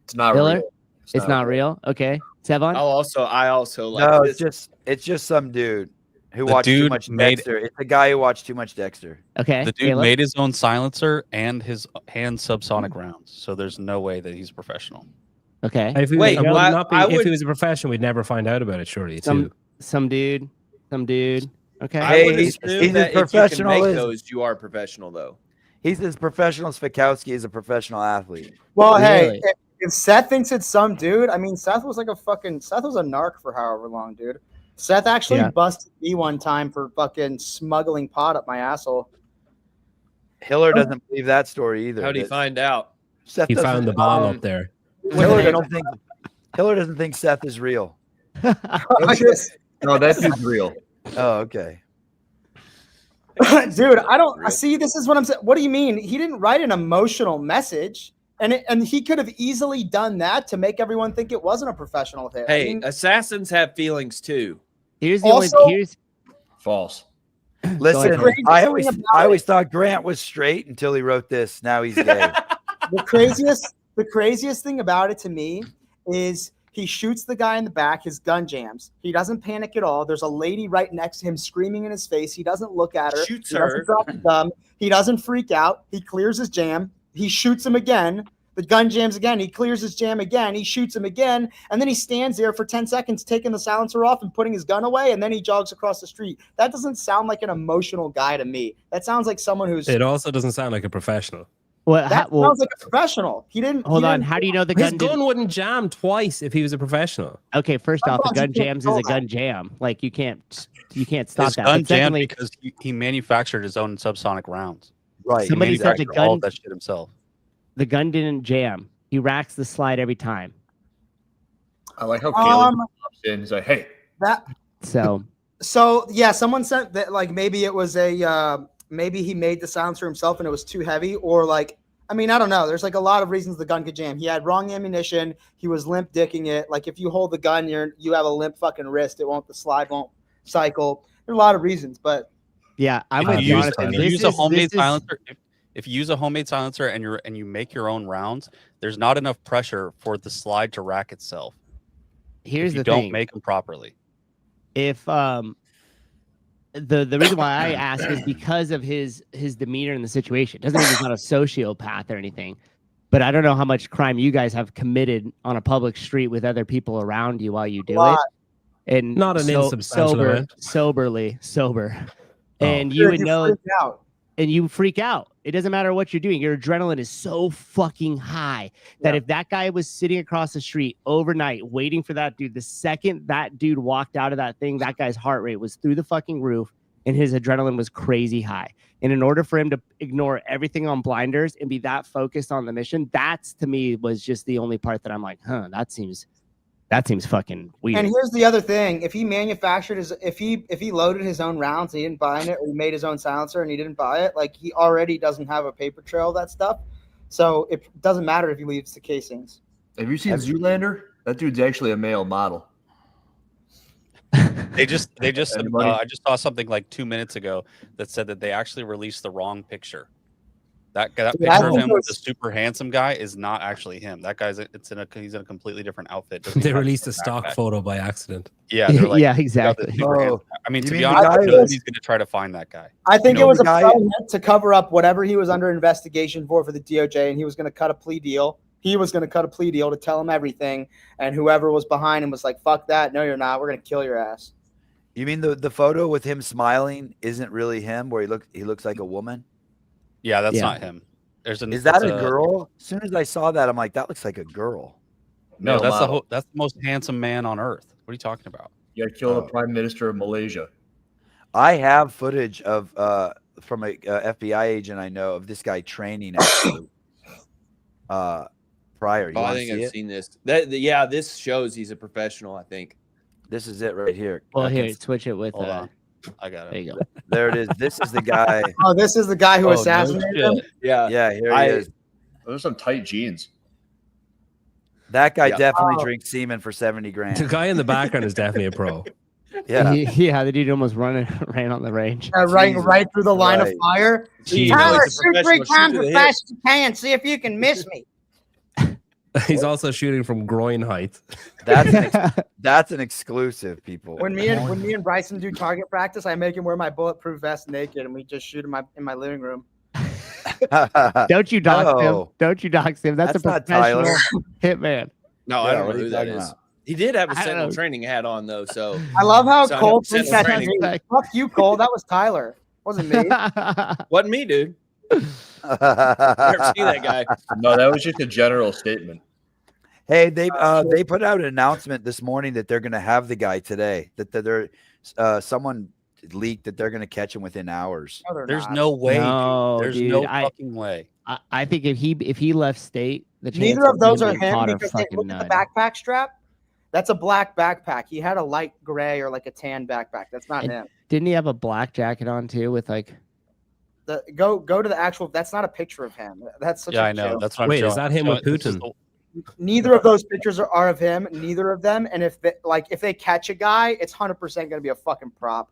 It's not Miller? real. It's not real. Okay, Sevon. I also like No, this. it's just some dude who The watched too dude much made- Dexter. It's the guy who watched too much Dexter. Okay, The dude Caleb? made his own silencer and his hand subsonic rounds, so there's no way that he's professional. Okay. If he, Wait, it would well, not be, I if would- he was a professional, we'd never find out about it. Surely, Some too. some dude. Okay. I would He's assume as that if you can professional make as- those, you are professional, though. He's as professional as Fikowski is a professional athlete. Well, Really? hey, if Seth thinks it's some dude, I mean, Seth was a narc for however long, dude. Seth actually Yeah. busted me one time for fucking smuggling pot up my asshole. Hiller doesn't believe that story either. How do you that find out? Seth He doesn't- found the bomb up there. Hiller doesn't think Seth is real. No, that dude's real. Oh, okay. Dude, I don't Real. see. This is what I'm saying. What do you mean? He didn't write an emotional message, and he could have easily done that to make everyone think it wasn't a professional hit. I Hey, mean, assassins have feelings too. Here's the Also- only. Here's False. Listen, ahead. I always Crazy thing I about always thought Grant was straight until he wrote this. Now he's gay. the craziest thing about it to me is he shoots the guy in the back. His gun jams. He doesn't panic at all. There's a lady right next to him screaming in his face. He doesn't look at her. Shoots He doesn't her. drop the gun. He doesn't freak out. He clears his jam. He shoots him again. The gun jams again. He clears his jam again. He shoots him again. And then he stands there for 10 seconds, taking the silencer off and putting his gun away. And then he jogs across the street. That doesn't sound like an emotional guy to me. That sounds like someone who's It also doesn't sound like a professional. what? that sounds like a professional. He didn't Hold he on. didn't- How do you know the His gun? gun Didn't, wouldn't jam twice if he was a professional. okay, first off, a Sometimes gun you can't jams is control a gun that. jam. Like you can't stop His that. gun But jammed secondly, because he manufactured his own subsonic rounds. Right. he Somebody said the manufactured gun- all of that shit himself. the gun didn't jam. He racks the slide every time. I like how Caleb Um, pops in. He's like, hey, that So So yeah, someone said that like maybe it was maybe he made the silencer himself and it was too heavy, or like I mean I don't know. There's like a lot of reasons the gun could jam. He had wrong ammunition. He was limp dicking it. Like if you hold the gun, you have a limp fucking wrist. The slide won't cycle. There are a lot of reasons, but yeah, I'm If with you use- Jonathan. If you This use a is- homemade this is- silencer, if you use a homemade silencer and you make your own rounds, there's not enough pressure for the slide to rack itself. Here's if you the don't thing. make them properly. If the reason why I ask is because of his demeanor in the situation. Doesn't mean he's not a sociopath or anything, but I don't know how much crime you guys have committed on a public street with other people around you while you do it. lot. And Not an insubstantial amount. sober, Oh. and you would you know, freak out. and you freak out. It doesn't matter what you're doing. Your adrenaline is so fucking high that Yeah. if that guy was sitting across the street overnight waiting for that dude, the second that dude walked out of that thing, that guy's heart rate was through the fucking roof and his adrenaline was crazy high. And in order for him to ignore everything on blinders and be that focused on the mission, that's to me was just the only part that I'm like, huh, that seems fucking weird. And here's the other thing: if he manufactured if he loaded his own rounds, he didn't buy it, or he made his own silencer and he didn't buy it, like he already doesn't have a paper trail of that stuff. So it doesn't matter if he leaves the casings. have you seen Zoolander? That dude's actually a male model. They just Anybody? I just saw something like 2 minutes ago that said that they actually released the wrong picture. That Dude, I picture of think him it with the was- super handsome guy is not actually him. That guy's he's in a completely different outfit. Doesn't They even have released the a stock backpack. photo by accident. Yeah, they're like, Yeah, "We got exactly. this super handsome guy." I mean, You to mean be the honest, guy nobody's going to try to find that guy. I think You know it was the a guy- front to cover up whatever he was under investigation for the DOJ, and he was going to cut a plea deal. He was going to cut a plea deal to tell him everything, and whoever was behind him was like, "Fuck that! No, you're not. We're going to kill your ass." You mean the photo with him smiling isn't really him, where he looks like a woman? Yeah, that's Yeah. not him. There's an Is that it's a girl? As soon as I saw that, I'm like, that looks like a girl. No, Male that's model. that's the most handsome man on earth. What are you talking about? You got to kill Oh. the Prime Minister of Malaysia. I have footage of from a FBI agent I know of this guy training actually. Prior, you Oh, I want to think see I've it? seen this. Yeah, this shows he's a professional. I think. This is it right here. Well, I can here, s- switch it with. Hold on, I got There it. you go. there it is. This is the guy. Oh, this is the guy who Oh, no assassinated him. shit. Yeah, Yeah, here I- he is. Those are some tight jeans. That guy Yeah. definitely Oh. drinks semen for 70 The grand. guy in the background is definitely a pro. Yeah. Yeah, the dude almost ran on the range. Right, Jesus right through the line of Christ. fire. Jeez. Tyler, He's a shoot 3 professional. Shoot times to as the fast as you can. See if you can miss me. He's also shooting from groin height. That's an exclusive, people. When me and Bryson do target practice, I make him wear my bulletproof vest naked, and we just shoot in my living room. Don't you dox him? No. Don't you dox him? That's a Not professional Tyler. hitman. No, I Yeah, don't what know are who you that talking is. about? He did have a I don't Sentinel know. training hat on though, so I love how Son of Cole Sentinel thinks that's training. me. Fuck you, Cole. That was Tyler. Wasn't me. wasn't me, dude. Never see that guy. No, that was just a general statement. Hey, they put out an announcement this morning that they're going to have the guy today. That they're someone leaked that they're going to catch him within hours. No, they're There's not. no way. No, dude. There's dude, no I- fucking way. I think if he left state, the Neither chances of those him are being him caught are because they fucking look at the none. backpack strap. That's a black backpack. He had a light gray or like a tan backpack. That's not And- him. Didn't he have a black jacket on too with like? Go to the actual. That's not a picture of him. That's such Yeah, a I know. joke. That's what I'm Wait, showing. is that him with This is Putin? Neither of those pictures are of him. Neither of them. And if they catch a guy, it's 100% going to be a fucking prop.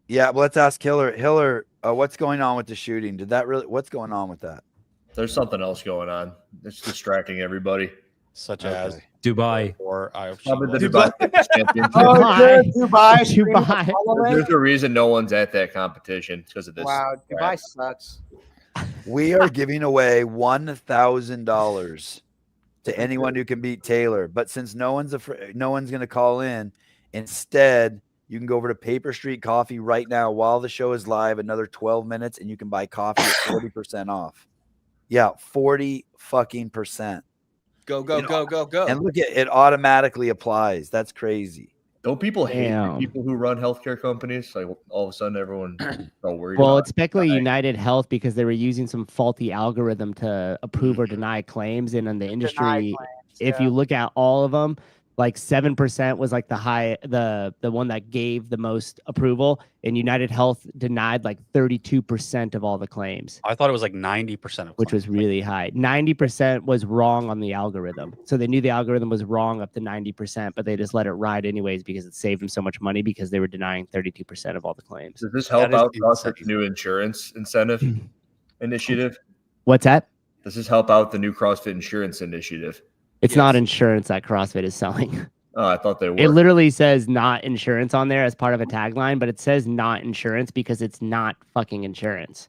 Yeah, well, let's ask Hiller. Hiller, what's going on with the shooting? What's going on with that? There's something else going on. It's distracting everybody. such as Okay. Dubai. or Probably the Dubai Fitness Championship. Oh, Dubai. good. Dubai. streaming Dubai. the following. There's a reason no one's at that competition because of this. Wow, Dubai crap. sucks. We are giving away $1,000 to anyone who can beat Taylor. But since no one's going to call in, instead you can go over to Paper Street Coffee right now while the show is live. Another 12 minutes, and you can buy coffee at 40% off. Yeah, 40 fucking percent. Go, go, go, go, go. And look at it, automatically applies. That's crazy. Don't people hate the Damn. people who run healthcare companies? Like all of a sudden, everyone so worried. Well, about it's speculated Right. United Health because they were using some faulty algorithm to approve or deny claims, and in the industry, if you look at all of them, like 7% was like the one that gave the most approval, and United Health denied like 32% of all the claims, I thought it was like 90% of which was really high. 90% was wrong on the algorithm, so they knew the algorithm was wrong up to 90%, but they just let it ride anyways because it saved them so much money because they were denying 32% of all the claims. Does this help That is out CrossFit's insane. new insurance incentive initiative? What's that? Does this help out the new CrossFit insurance initiative? It's not insurance that CrossFit is selling. Oh, I thought they were. It literally says not insurance on there as part of a tagline, but it says not insurance because it's not fucking insurance.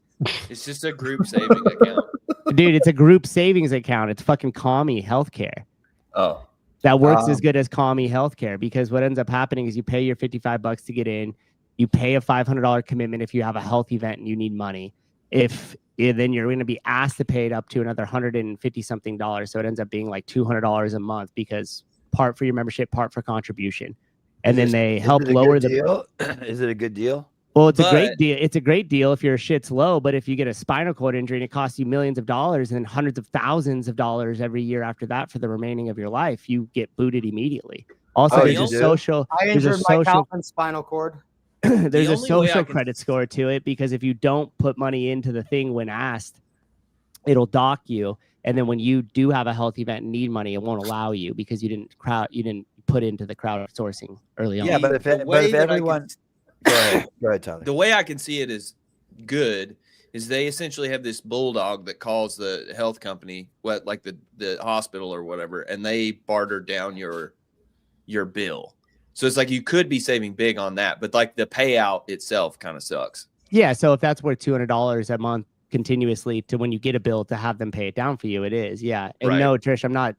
It's just a group saving account. Dude, it's a group savings account. It's fucking Commie Healthcare. Oh, That works as good as Commie Healthcare because what ends up happening is you pay your $55 to get in, you pay a $500 commitment if you have a health event and you need money. Then you're going to be asked to pay it up to another $150 something. So it ends up being like $200 a month because part for your membership, part for contribution. And then they help lower the deal. Is it a good deal? Well, it's a But- great deal. It's a great deal if your shit's low, but if you get a spinal cord injury and it costs you millions of dollars and then hundreds of thousands of dollars every year after that for the remaining of your life, you get booted immediately. Also, Oh, there's you a do? social I there's a injured Mike social Kaufman's spinal cord. there's a only way I social can- credit score to it because if you don't put money into the thing when asked, it'll dock you. And then when you do have a health event and need money, it won't allow you because you didn't put into the crowdsourcing early on. Yeah, but if The way that I can- everyone, go ahead, Tyler. The way I can see it is good is they essentially have this bulldog that calls the health company, like the hospital or whatever, and they barter down your bill. So it's like you could be saving big on that, but like the payout itself kind of sucks. Yeah. So if that's worth $200 a month continuously to when you get a bill to have them pay it down for you, it is. Yeah. And Right. no, Trish, I'm not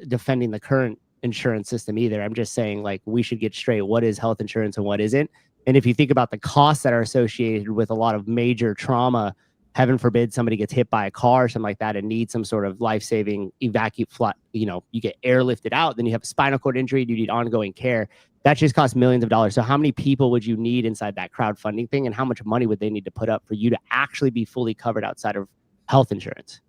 defending the current insurance system either. I'm just saying like we should get straight what is health insurance and what isn't. And if you think about the costs that are associated with a lot of major trauma, heaven forbid somebody gets hit by a car or something like that and needs some sort of life-saving evacuate, you get airlifted out, then you have a spinal cord injury, you need ongoing care. That just costs millions of dollars. So how many people would you need inside that crowdfunding thing, and how much money would they need to put up for you to actually be fully covered outside of health insurance?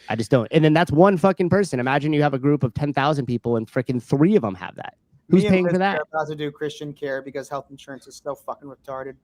I just don't. And then that's one fucking person. Imagine you have a group of 10,000 people and freaking 3 of them have that. Who's paying for that? I'm about to do Christian care because health insurance is so fucking retarded.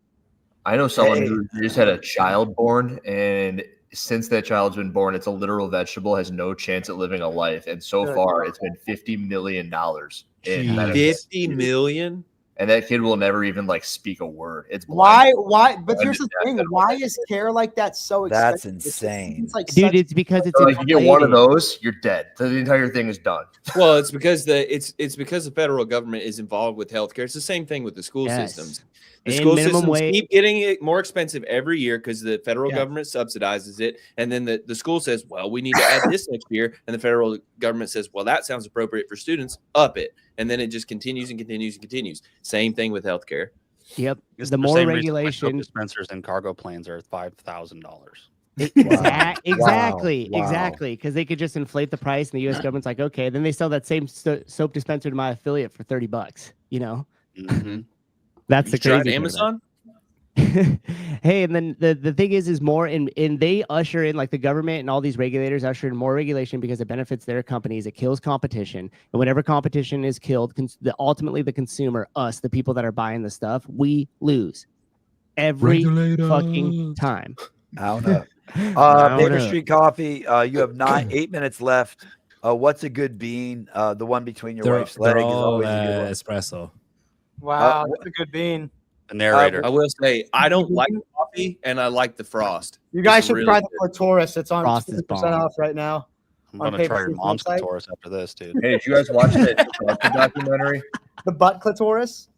I know someone who just had a child born, and since that child's been born, it's a literal vegetable, has no chance at living a life. And so far, it's been $50 million. $50 million? And that kid will never even like speak a word. It's blind. Why? But here's the thing. Why is care like that so expensive? That's insane. It's like Dude, it's because it's So, like, you get one of those, you're dead. So the entire thing is done. Well, it's because it's because the federal government is involved with healthcare. It's the same thing with the school systems. The And school minimum systems wage. keep getting it more expensive every year because the federal government subsidizes it. And then the school says, well, we need to add this next year. And the federal government says, well, that sounds appropriate for students. Up it. And then it just continues and continues and continues. Same thing with healthcare. Yep. It's The the more same reason why soap regulation. dispensers and cargo planes are $5,000. Exactly. Wow. Exactly. Because they could just inflate the price, and the U.S. government's like, okay, then they sell that same soap dispenser to my affiliate for $30. Mm-hmm. That's the You tried crazy thing about it. Amazon? Hey, and then the thing is more and they usher in, like the government and all these regulators usher in more regulation because it benefits their companies. It kills competition, and whenever competition is killed, ultimately the consumer, us, the people that are buying the stuff, we lose every fucking time. I don't know. I don't Paper know. Street Coffee. You have 8 minutes left. What's a good bean? The one between your wife's They're legs is all always a good one. espresso. Wow, that's a good bean. The narrator. I will say, I don't like coffee and I like the frost. You guys It's should really try good. the Clitoris. It's on Frost is 50% bomb. off right now. I'm on going to try Paper your Street mom's website. clitoris after this, dude. Hey, did you guys watch that documentary? The butt clitoris.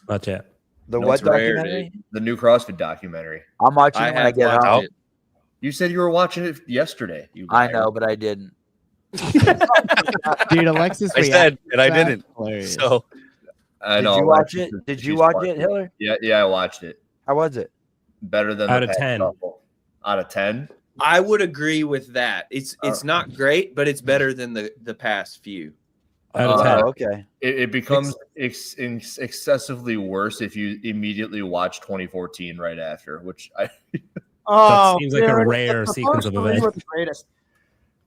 Not yet. The No, what it's rare, documentary? The new CrossFit documentary. I'm watching I it when I have get watched home. it. You said you were watching it yesterday. You I liar. know, but I didn't. Dude, Alexis, I said, and I That's didn't. hilarious. So I Did know. you watch Alexis it? is- Did you she's watch smart. it, Hiller? Yeah, I watched it. How was it? Better than Out the of past 10. couple. Out of 10. I would agree with that. It's not great, but it's better than the past few. Out of 10. Oh, okay. It becomes excessively worse if you immediately watch 2014 right after, which I Oh, seems like a dude, rare the sequence first of three events. were the greatest.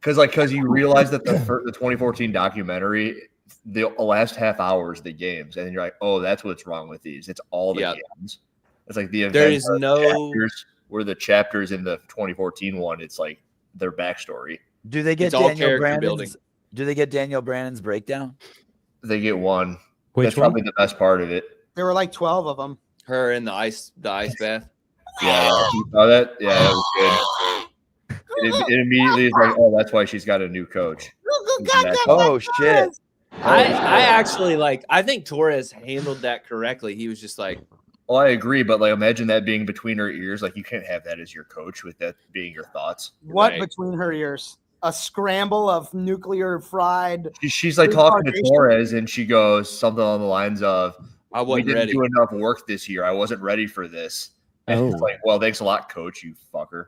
because you realize that the 2014 documentary, the last half hour is the games, and you're like, oh, that's what's wrong with these. It's all the Yeah. games. It's like the There events is are the no- chapters, where the chapters in the 2014 one, it's like their backstory. Do they get It's all Daniel character building. Brandon's? Do they get Daniel Brandon's breakdown? They get one. Which That's one? probably the best part of it. There were like 12 of them. Her in the ice bath. Yeah, you saw that? Yeah, that was good. It immediately is like, oh, that's why she's got a new coach. Oh shit! I actually I think Torres handled that correctly. He was just like, Well, I agree, but like, imagine that being between her ears. Like, you can't have that as your coach with that being your thoughts. What Right. between her ears? A scramble of nuclear fried. She's like Three talking to foundations. Torres, and she goes something along the lines of, I "We wasn't didn't ready. do enough work this year. I wasn't ready for this." And Oh. it's like, well, thanks a lot, coach. You fucker.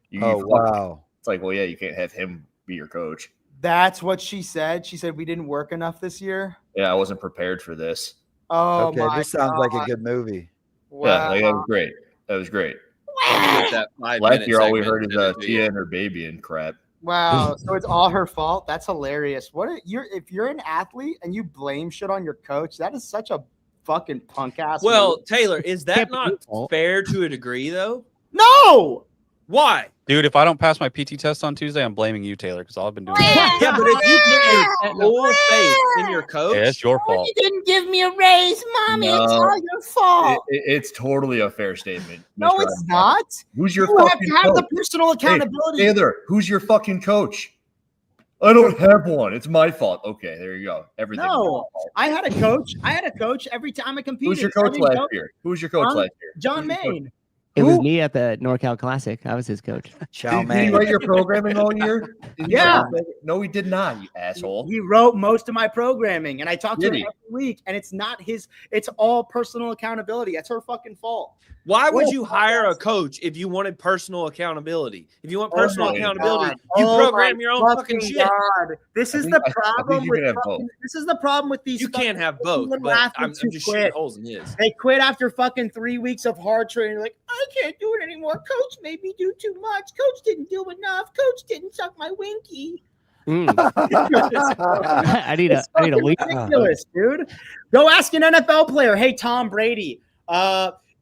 You Oh fucker. wow! It's like, well, yeah, you can't have him be your coach. That's what she said. She said we didn't work enough this year. Yeah, I wasn't prepared for this. Oh Okay, my this sounds like a God. good movie. Wow. Yeah, like, that was great. That was great. With that 5 Last minute year, all we segment heard is sent it to you. Tia and her baby and crap. Wow. So it's all her fault. That's hilarious. If you're an athlete and you blame shit on your coach, that is such a fucking punk ass. Well, Taylor, is that Can't be not your fault. fair to a degree though? no. Why? Dude, if I don't pass my PT test on Tuesday, I'm blaming you, Taylor, because all I've been doing. Yeah, but if you put your full faith in your coach, Yeah, it's your fault. You didn't give me a raise, Mommy. No. It's all your fault. It's totally a fair statement. No, Mr. it's not. Who's your You have fucking to have the coach? personal accountability. Hey, Taylor, who's your fucking coach? I don't have one. It's my fault. Okay, there you go. Everything. No, I had a coach. I had a coach every time I competed. Who's your coach last year? Who's your coach last year? John Maine. It was me at the NorCal Classic. I was his coach. Chow Did he man. write your programming all year? Yeah. No, he did not, you asshole. He wrote most of my programming, and I talk to Did him he? every week, and it's not his. It's all personal accountability. That's her fucking fault. why would What? you hire a coach if you wanted personal accountability? If you want Oh personal my accountability, God. you Oh program my your own fucking shit. God. This is think- the I think problem you with can have both. this is the problem with these. You can't have both, little but I'm athletes who just quit. shooting holes in his. They quit after fucking 3 weeks of hard training. Like, I can't do it anymore. Coach made me do too much. Coach didn't do enough. Coach didn't suck my winky. I need a Fucking week. ridiculous, dude. Go ask an NFL player. Hey, Tom Brady.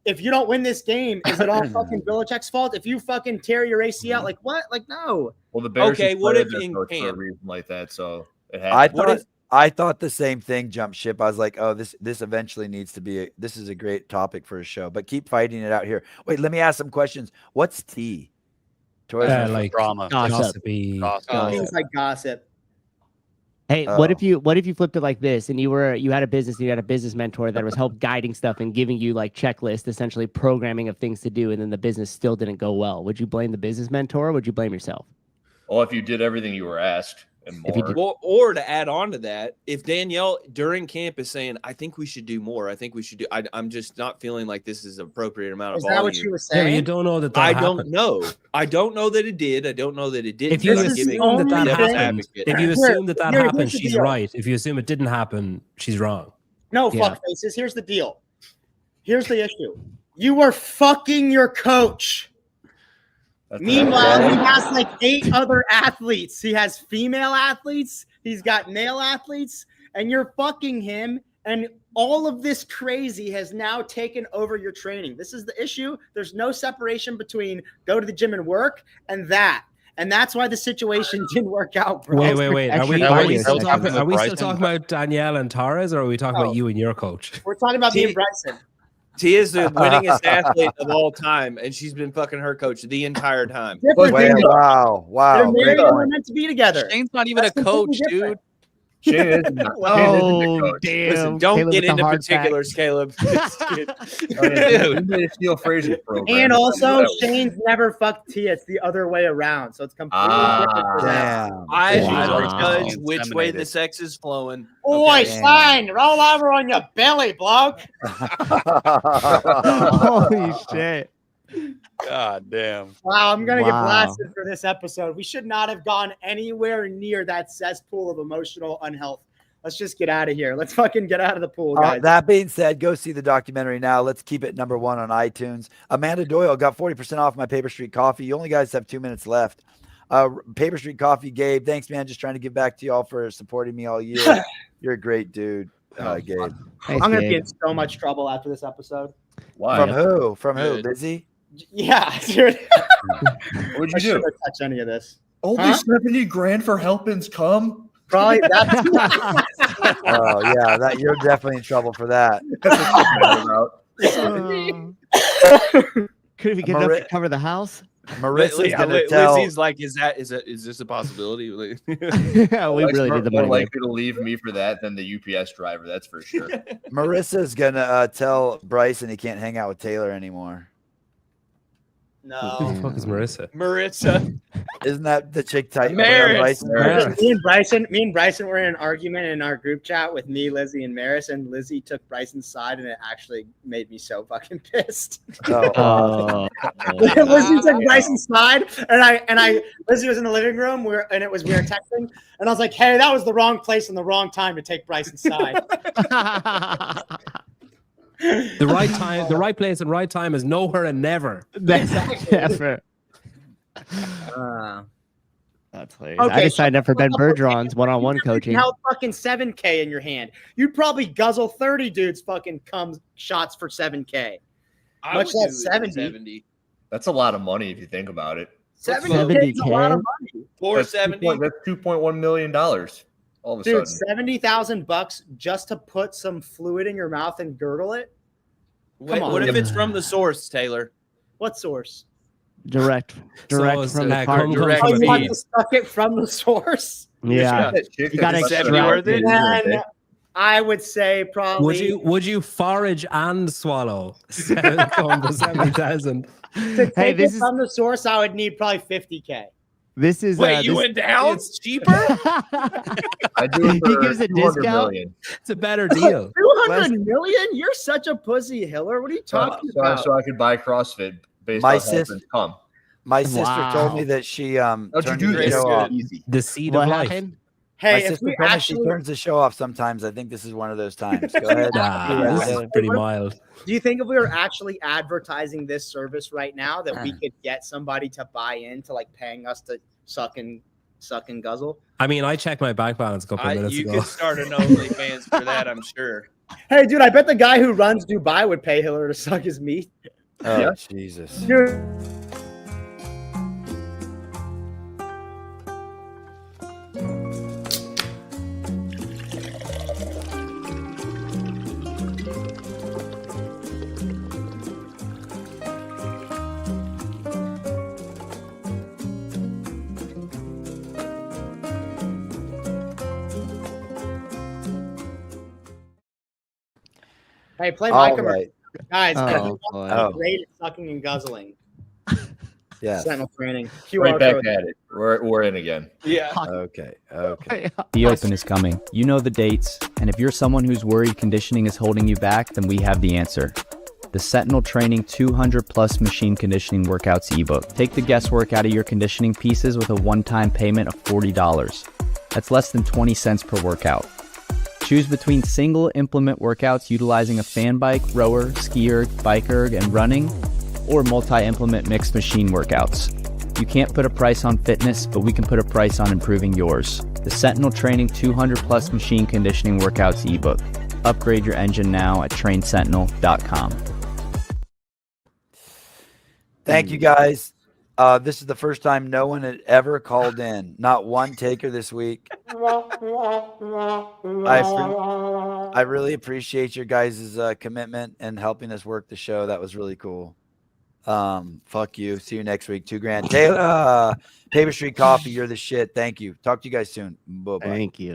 If you don't win this game, is it all fucking Belichick's fault? If you fucking tear your ACL, like what? Like no. Well, the Bears Okay, just what fired if their in coach for a camp- reason like that, so it I happened. thought the same thing. Jump ship. I was like, oh, this eventually needs to be. This is a great topic for a show, but keep fighting it out here. Wait, let me ask some questions. What's tea? Like Drama. gossipy. Things like gossip. Hey, Oh. what if you flipped it like this and you had a business and you had a business mentor that was help guiding stuff and giving you like checklist, essentially programming of things to do, and then the business still didn't go well? Would you blame the business mentor or would you blame yourself? Well, if you did everything you were asked and If you more. did- Well, or to add on to that, if Danielle during camp is saying, I think we should do more, I think we should do, I'm just not feeling like this is an appropriate amount Is of that volume. what she was Yeah, but saying? you don't know that I happened. don't know. I don't know that it did. I don't know that it didn't. If you I'm This is giving assume that only that devil's happened, advocate. if you Here- assume that here's happened, the she's deal. right. If you assume it didn't happen, she's wrong. No, Yeah. fuck faces. Here's the deal. Here's the issue. You were fucking your coach. That's Meanwhile, he has like 8 other athletes. He has female athletes. He's got male athletes, and you're fucking him. And all of this crazy has now taken over your training. This is the issue. There's no separation between go to the gym and work and that. And that's why the situation didn't work out, bro. Wait. Are we, Extra are we bias. still That was talking? happening Are we with still Bryson. talking about Danielle and Torres, or are we talking Oh. about you and your coach? We're talking about me and See- Bryson. She is the winningest athlete of all time, and she's been fucking her coach the entire time. Different Wait, thing, though. wow, They're great married and they're point. meant to be together. Shane's not even That's a coach, completely dude. different. Shane is not. Oh, damn. Listen, don't Caleb get with the into hard fact. particulars, Caleb. You made a Steel Fraser program. And also, Shane's never fucked Tia. It's the other way around. So it's completely different for them. Damn. I Wow. judge which way the sex is flowing. Oi, Damn. sign, roll over on your belly, bloke. Holy shit. God damn. Wow, I'm gonna get Wow. blasted for this episode. We should not have gone anywhere near that cesspool of emotional unhealth. Let's just get out of here. Let's fucking get out of the pool, guys. That being said, go see the documentary now. Let's keep it #1 on iTunes. Amanda Doyle got 40% off my Paper Street Coffee. You only guys have 2 minutes left. Paper Street Coffee, Gabe. Thanks, man. Just trying to give back to y'all for supporting me all year. You're a great dude, Gabe. Thanks, I'm gonna be Gabe. in so much trouble after this episode. Why? From who? From who? Good. Lizzie? Yeah, dude. What'd I you do? shouldn't have touched any of this. Only Huh? 70 grand for helping's come? Probably that's Oh, yeah. That you're definitely in trouble for that. Could we get enough Mari- to cover the house? Marissa's gonna tell. Lizzie's like, is this a possibility? Yeah, we really need the more money. likely to leave me for that than the UPS driver. That's for sure. Marissa's gonna tell Bryson he can't hang out with Taylor anymore. Who no. the fuck is Marissa? Maritza. Isn't that the chick type? Maris. Bryson? Maris. Me and Bryson were in an argument in our group chat with me, Lizzie, and Maris, and Lizzie took Bryson's side, and it actually made me so fucking pissed. Oh, Lizzie took Bryson's side, and Lizzie was in the living room, we were texting, and I was like, "Hey, that was the wrong place and the wrong time to take Bryson's side." The right time, the right place, and right time is nowhere and never. That's effort. That's hilarious. I Okay, just signed up for Ben Bergeron's one-on-one You coaching. held fucking 7K in your hand. You'd probably guzzle 30 dudes fucking cum shots for 7K. I Much would less do it for 70. That's a lot of money if you think about it. 70K is a lot of money. 470. That's $2.1 million. All of a Dude, sudden, $70,000 just to put some fluid in your mouth and gurgle it. Wait, on. what if it's from the source, Taylor? What source? Direct it's, from the come carton. from Direct Oh, you want feed. to suck it from the source? Yeah. You gotta extract it. Then I would say probably. Would you forage and swallow? 70,000. To take Hey, it this is from the source, I would need probably 50K. this is Wait, you this- went down? It's cheaper? I do it He for gives a 200 discount. million. It's a better deal. 200 million? You're such a pussy, Hiller. What are you talking about? So I could buy CrossFit based My on sis- come. My sister told Wow. me that she How'd you turned do the this? show off. Easy. The seed what of life. happened? My Hey, if sister we told me actually, she turns the show off sometimes. I think this is one of those times. Go ahead. Nah, this is pretty mild. do you think if we were actually advertising this service right now that we could get somebody to buy into like paying us to suck and guzzle? I mean, I checked my bank balance a couple of minutes You ago. could start an OnlyFans for that, I'm sure. Hey, dude, I bet the guy who runs Dubai would pay Hiller to suck his meat. Oh, Yeah. Jesus. Dude. Hey, play my All commercial. right. Guys, Oh, everyone boy. is great at sucking and guzzling. Yes. Sentinel training. Right QR back code. at it. We're in again. Yeah. Okay. Okay. The Open is coming. You know the dates, and if you're someone who's worried conditioning is holding you back, then we have the answer. The Sentinel Training 200 Plus Machine Conditioning Workouts ebook. Take the guesswork out of your conditioning pieces with a one-time payment of $40. That's less than 20 cents per workout. Choose between single implement workouts utilizing a fan bike, rower, ski erg, bike erg, and running, or multi-implement mixed machine workouts. You can't put a price on fitness, but we can put a price on improving yours. The Sentinel Training 200 Plus Machine Conditioning Workouts ebook. Upgrade your engine now at trainsentinel.com. Thank you, guys. This is the first time no one had ever called in. Not one taker this week. I really appreciate your guys' commitment and helping us work the show. That was really cool. Fuck you. See you next week. $2,000. Taylor, Paper Street Coffee, you're the shit. Thank you. Talk to you guys soon. Bye-bye. Thank you.